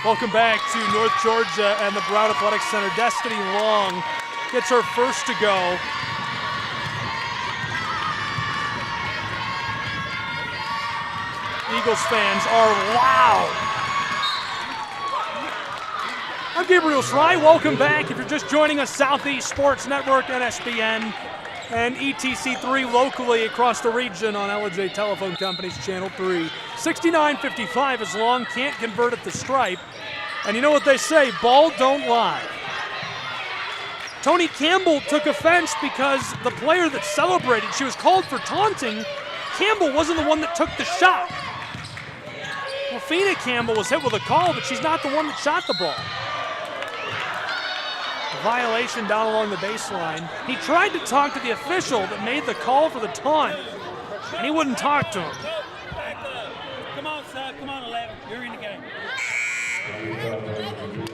Welcome back to North Georgia and the Brown Athletic Center. Destiny Long gets her first to go. Eagles fans are loud. I'm Gabriel Sry. Welcome back. If you're just joining us, Southeast Sports Network, NSBN, and ETC3 locally across the region on LJ Telephone Company's Channel 3. 69-55 as Long can't convert at the stripe. And you know what they say, ball don't lie. Tony Campbell took offense because the player that celebrated, she was called for taunting. Campbell wasn't the one that took the shot. Well, Fina Campbell was hit with a call, but she's not the one that shot the ball. A violation down along the baseline. He tried to talk to the official that made the call for the taunt, and he wouldn't talk to him. Come on, son. Come on, 11. You're in the game.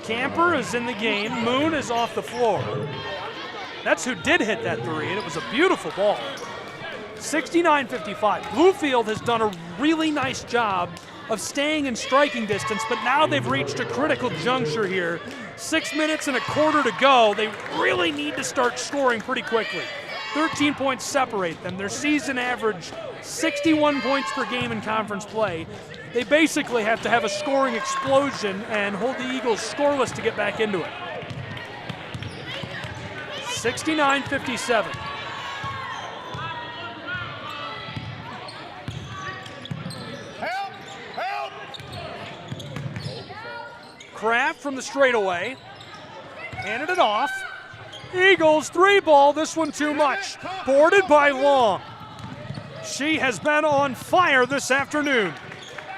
Camper is in the game. Moon is off the floor. That's who did hit that three, and it was a beautiful ball. 69-55. Bluefield has done a really nice job of staying in striking distance, but now they've reached a critical juncture here. 6 minutes and a quarter to go. They really need to start scoring pretty quickly. 13 points separate them. Their season average 61 points per game in conference play. They basically have to have a scoring explosion and hold the Eagles scoreless to get back into it. 69-57. Help! Help! Kraft from the straightaway. Handed it off. Eagles 3-ball, this one too much. Boarded by Long. She has been on fire this afternoon.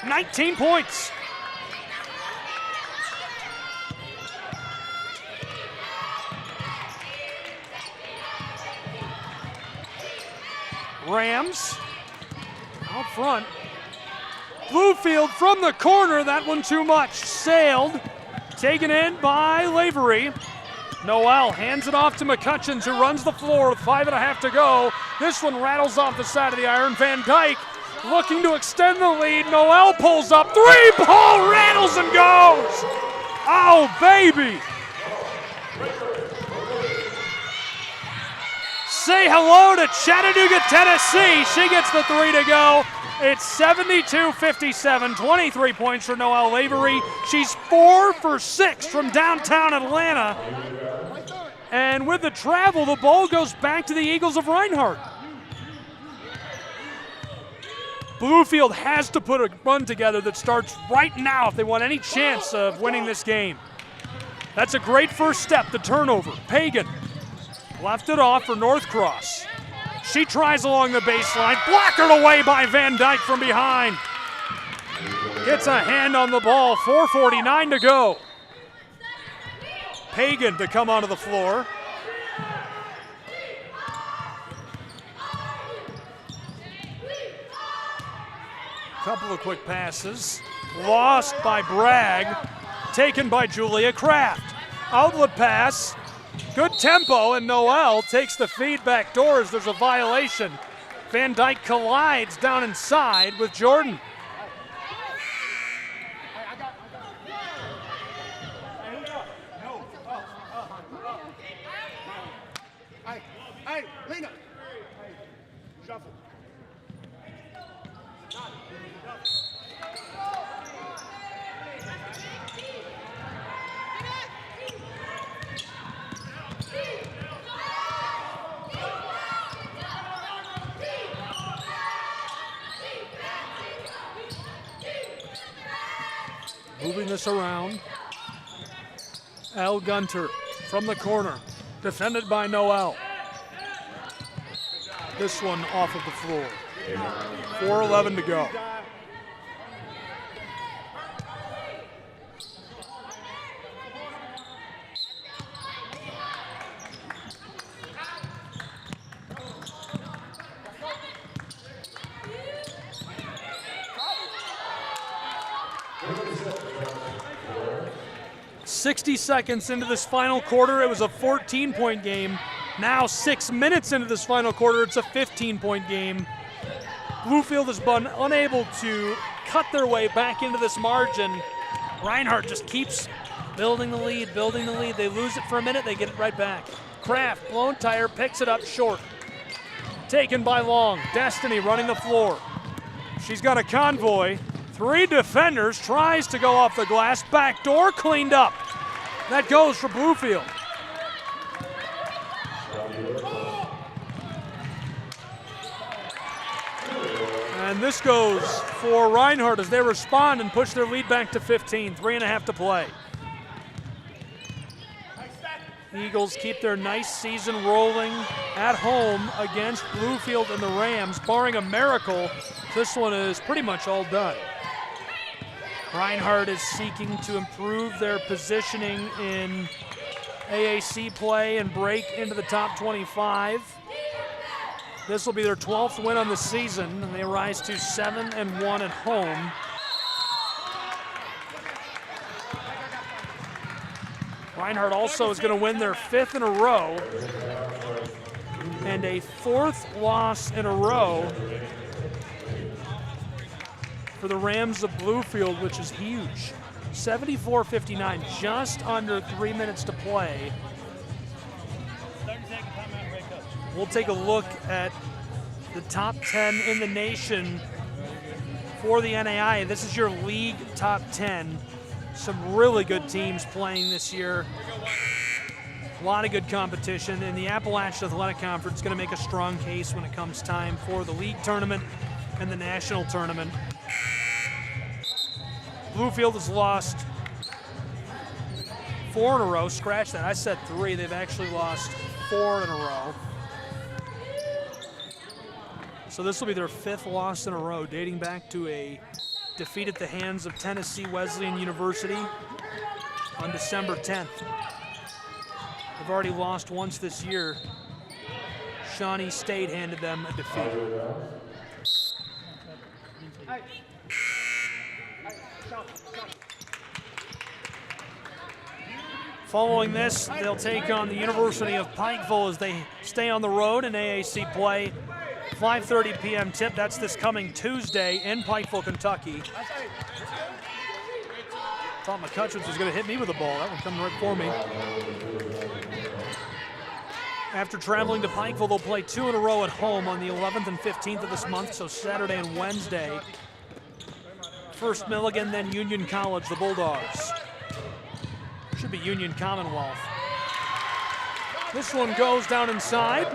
19 points. Rams out front. Bluefield from the corner, that one too much. Sailed, taken in by Lavery. Noel hands it off to McCutcheons, who runs the floor with 5.5 to go. This one rattles off the side of the iron. Van Dyke looking to extend the lead. Noel pulls up. 3-ball, rattles and goes. Oh, baby. Say hello to Chattanooga, Tennessee. She gets the 3 to go. It's 72-57, 23 points for Noelle Lavery. She's 4 for 6 from downtown Atlanta. And with the travel, the ball goes back to the Eagles of Reinhardt. Bluefield has to put a run together that starts right now if they want any chance of winning this game. That's a great first step, the turnover. Pagan left it off for Northcross. She tries along the baseline, blockered away by Van Dyke from behind. Gets a hand on the ball, 4:49 to go. Pagan to come onto the floor. Couple of quick passes. Lost by Bragg. Taken by Julia Kraft. Outlet pass. Good tempo, and Noel takes the feed back doors. There's a violation. Van Dyke collides down inside with Jordan. Hey, Lena. Shuffle. Moving this around. Al Gunter from the corner, defended by Noel. This one off of the floor. 4:11 to go. "60 seconds into this final quarter, it was a 14-point game. Now 6 minutes into this final quarter, it's a 15-point game. Bluefield has been unable to cut their way back into this margin. Reinhardt just keeps building the lead, building the lead. They lose it for a minute, they get it right back. Kraft, blown tire, picks it up short. Taken by Long. Destiny running the floor. She's got a convoy. 3 defenders, tries to go off the glass. Back door cleaned up. That goes for Bluefield. And this goes for Reinhardt as they respond and push their lead back to 15. 3.5 to play. Eagles keep their nice season rolling at home against Bluefield and the Rams. Barring a miracle, this one is pretty much all done. Reinhardt is seeking to improve their positioning in AAC play and break into the top 25. This will be their 12th win on the season, and they rise to 7-1 at home. Reinhardt also is going to win their 5th in a row and a 4th loss in a row for the Rams of Bluefield, which is huge. 74-59, just under 3 minutes to play. 30-second timeout, red coach. we'll take a look at the top 10 in the nation for the NAIA. This is your league top 10. Some really good teams playing this year. A lot of good competition, and the Appalachian Athletic Conference is going to make a strong case when it comes time for the league tournament and the national tournament. Bluefield has lost 4 in a row. Scratch that. I said 3. They've actually lost 4 in a row. So this will be their 5th loss in a row, dating back to a defeat at the hands of Tennessee Wesleyan University on December 10th. They've already lost once this year. Shawnee State handed them a defeat. Following this, they'll take on the University of Pikeville as they stay on the road in AAC play. 5:30 p.m. tip. That's this coming Tuesday in Pikeville, Kentucky. Thought McCutcheons was going to hit me with the ball. That one coming right for me. After traveling to Pikeville, they'll play 2 in a row at home on the 11th and 15th of this month, so Saturday and Wednesday. First Milligan, then Union College, the Bulldogs. Should be Union Commonwealth. This one goes down inside.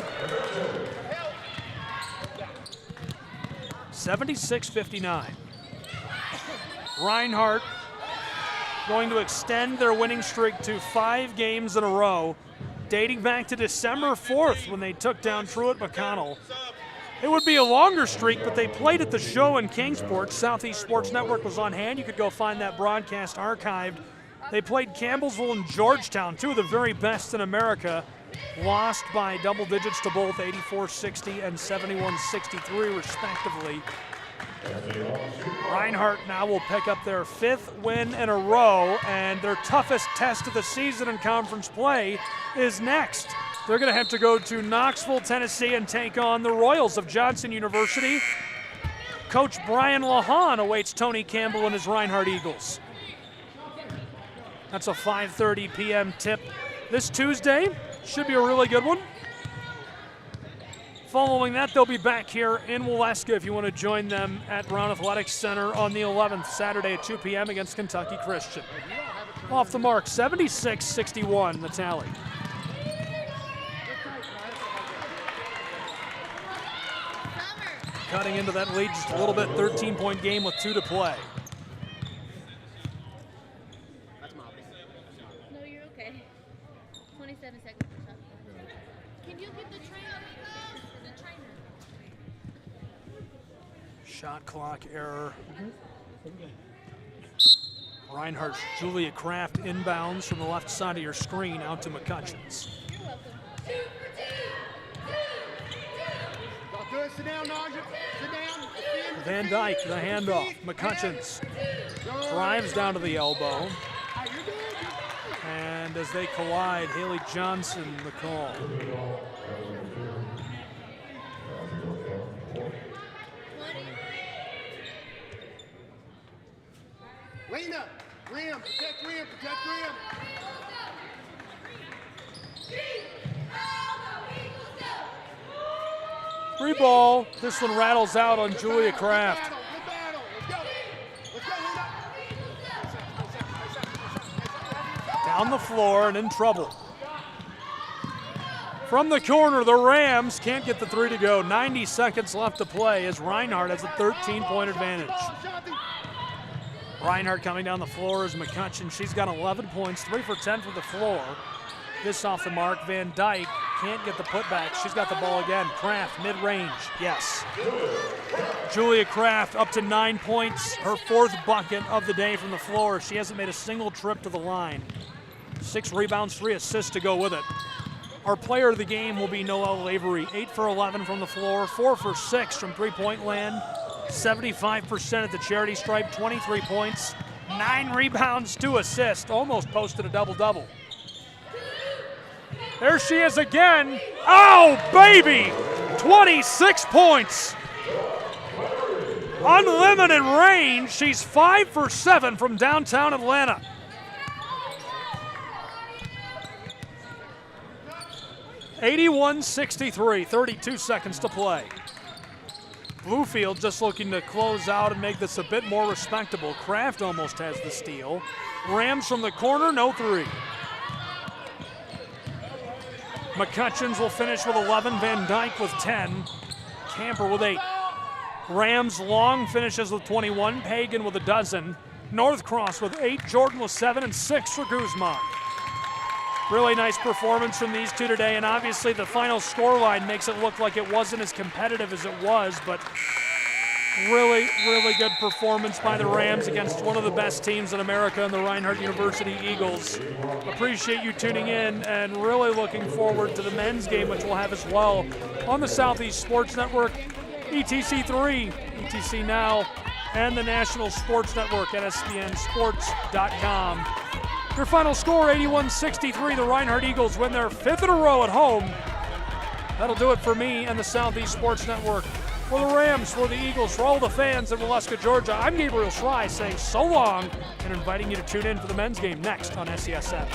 76-59. Reinhardt going to extend their winning streak to 5 games in a row, dating back to December 4th when they took down Truett McConnell. It would be a longer streak, but they played at the show in Kingsport. Southeast Sports Network was on hand. You could go find that broadcast archived. They played Campbellsville and Georgetown, 2 of the very best in America. Lost by double digits to both, 84-60 and 71-63 respectively. Reinhardt now will pick up their 5th win in a row, and their toughest test of the season in conference play is next. They're going to have to go to Knoxville, Tennessee, and take on the Royals of Johnson University. Coach Brian Lahan awaits Tony Campbell and his Reinhardt Eagles. That's a 5:30 p.m. tip this Tuesday. Should be a really good one. Following that, they'll be back here in Waleska if you want to join them at Brown Athletics Center on the 11th, Saturday at 2 p.m. against Kentucky Christian. Off the mark, 76-61, the tally. Cutting into that lead just a little bit, 13-point game with 2 to play. No, you're okay. 27 seconds for shot. Can you get the trainer? The trainer. Shot clock error. Reinhardt's Julia Kraft inbounds from the left side of your screen out to McCutcheons. You're welcome. Sit down, Naja. Sit down. Van Dyke, the handoff. McCutcheons drives down to the elbow. And as they collide, Haley Johnson, the call. Lena, rim, protect rim, protect rim. 3 ball. This one rattles out on Julia Kraft. Down the floor and in trouble. From the corner, the Rams can't get the 3 to go. 90 seconds left to play as Reinhardt has a 13-point advantage. Reinhardt coming down the floor as McCutcheon. She's got 11 points, 3 for 10 from the floor. This off the mark. Van Dyke can't get the putback. She's got the ball again. Kraft, mid-range, yes. Julia Kraft up to 9 points, her 4th bucket of the day from the floor. She hasn't made a single trip to the line. 6 rebounds, 3 assists to go with it. Our player of the game will be Noelle Lavery. 8 for 11 from the floor, 4 for 6 from three-point land, 75% at the charity stripe, 23 points, 9 rebounds, 2 assists, almost posted a double-double. There she is again. Oh, baby! 26 points. Unlimited range. She's 5 for 7 from downtown Atlanta. 81-63, 32 seconds to play. Bluefield just looking to close out and make this a bit more respectable. Kraft almost has the steal. Rams from the corner, no three. McCutcheons will finish with 11, Van Dyke with 10, Camper with 8. Rams long finishes with 21, Pagan with a dozen, Northcross with 8, Jordan with 7, and 6 for Guzman. Really nice performance from these two today, and obviously the final scoreline makes it look like it wasn't as competitive as it was, but really, really good performance by the Rams against one of the best teams in America in the Reinhardt University Eagles. Appreciate you tuning in and really looking forward to the men's game, which we'll have as well on the Southeast Sports Network, ETC3, ETC Now, and the National Sports Network at ESPNSports.com. Your final score, 81-63. The Reinhardt Eagles win their 5th in a row at home. That'll do it for me and the Southeast Sports Network. For the Rams, for the Eagles, for all the fans in Waleska, Georgia, I'm Gabriel Schrei saying so long and inviting you to tune in for the men's game next on SESN.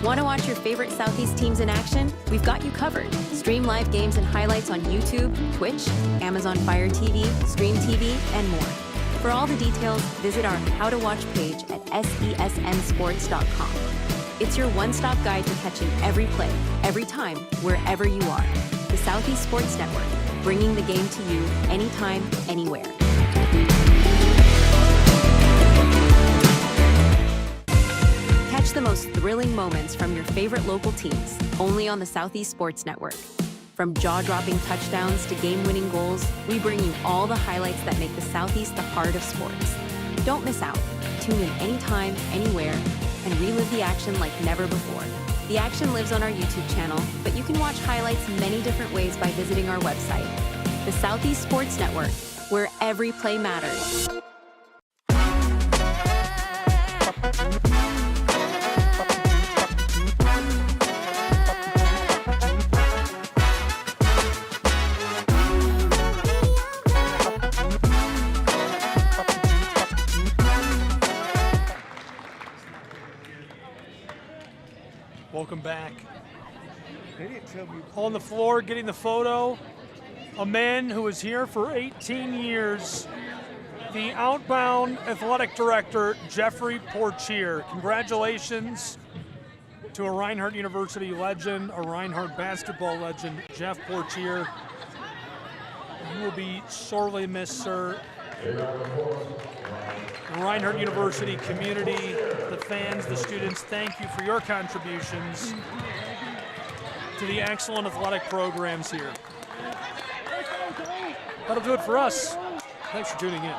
Want to watch your favorite Southeast teams in action? We've got you covered. Stream live games and highlights on YouTube, Twitch, Amazon Fire TV, Stream TV, and more. For all the details, visit our How to Watch page at SESNsports.com. It's your one-stop guide to catching every play, every time, wherever you are. The Southeast Sports Network, bringing the game to you anytime, anywhere. Catch the most thrilling moments from your favorite local teams, only on the Southeast Sports Network. From jaw-dropping touchdowns to game-winning goals, we bring you all the highlights that make the Southeast the heart of sports. Don't miss out. Tune in anytime, anywhere, and relive the action like never before. The action lives on our YouTube channel, but you can watch highlights many different ways by visiting our website. The Southeast Sports Network, where every play matters. Welcome back. On the floor, getting the photo, a man who was here for 18 years, the Outbound Athletic Director, Jeffrey Portier. Congratulations to a Reinhardt University legend, a Reinhardt basketball legend, Jeff Portier. You will be sorely missed, sir. The Reinhardt University community, the fans, the students, thank you for your contributions to the excellent athletic programs here. That'll do it for us. Thanks for tuning in.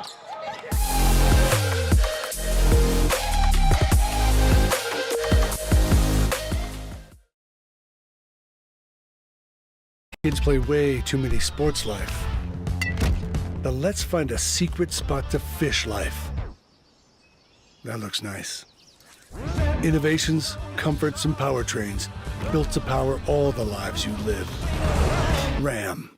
Kids play way too many sports life. But let's find a secret spot to fish life. That looks nice. Innovations, comforts, and powertrains built to power all the lives you live. Ram.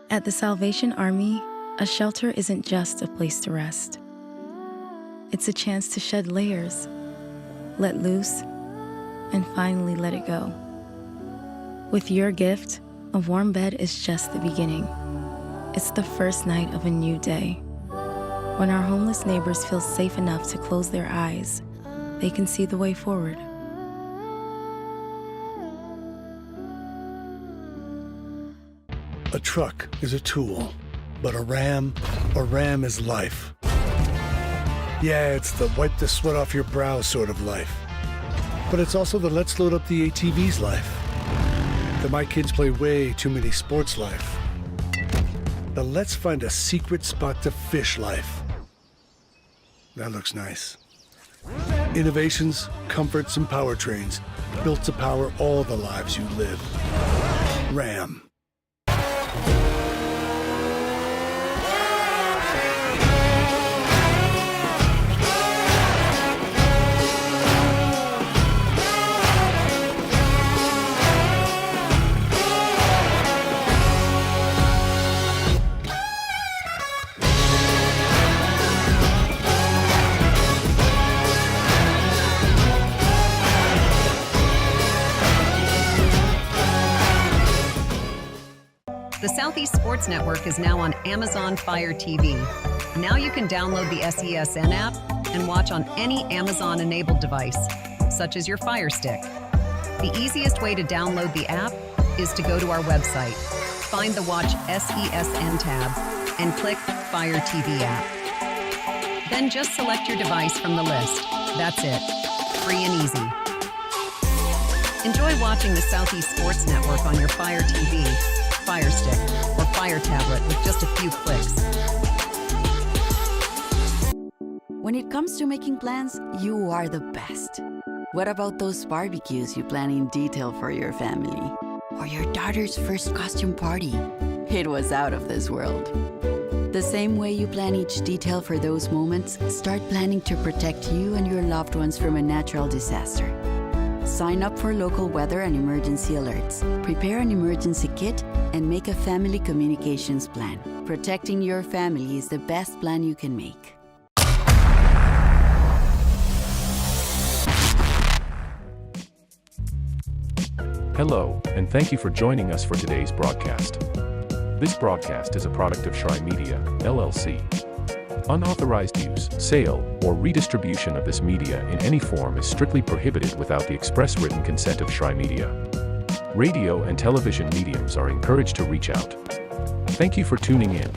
At the Salvation Army, a shelter isn't just a place to rest. It's a chance to shed layers, let loose, and finally let it go. With your gift, a warm bed is just the beginning. It's the first night of a new day. When our homeless neighbors feel safe enough to close their eyes, they can see the way forward. A truck is a tool, but a ram is life. Yeah, it's the wipe the sweat off your brow sort of life. But it's also the let's load up the ATVs life. The my kids play way too many sports life. The let's find a secret spot to fish life. That looks nice. Innovations, comforts, and powertrains built to power all the lives you live. Ram. The Southeast Sports Network is now on Amazon Fire TV. Now you can download the SESN app and watch on any Amazon-enabled device, such as your Fire Stick. The easiest way to download the app is to go to our website, find the Watch SESN tab, and click Fire TV app. Then just select your device from the list. That's it. Free and easy. Enjoy watching the Southeast Sports Network on your Fire TV, Fire Stick, or Fire tablet with just a few clicks. When it comes to making plans, you are the best. What about those barbecues you plan in detail for your family? Or your daughter's first costume party? It was out of this world. The same way you plan each detail for those moments, start planning to protect you and your loved ones from a natural disaster. Sign up for local weather and emergency alerts. Prepare an emergency kit and make a family communications plan. Protecting your family is the best plan you can make. Hello, and thank you for joining us for today's broadcast. This broadcast is a product of Shry Media, LLC. Unauthorized use, sale, or redistribution of this media in any form is strictly prohibited without the express written consent of Shry Media. Radio and television mediums are encouraged to reach out. Thank you for tuning in.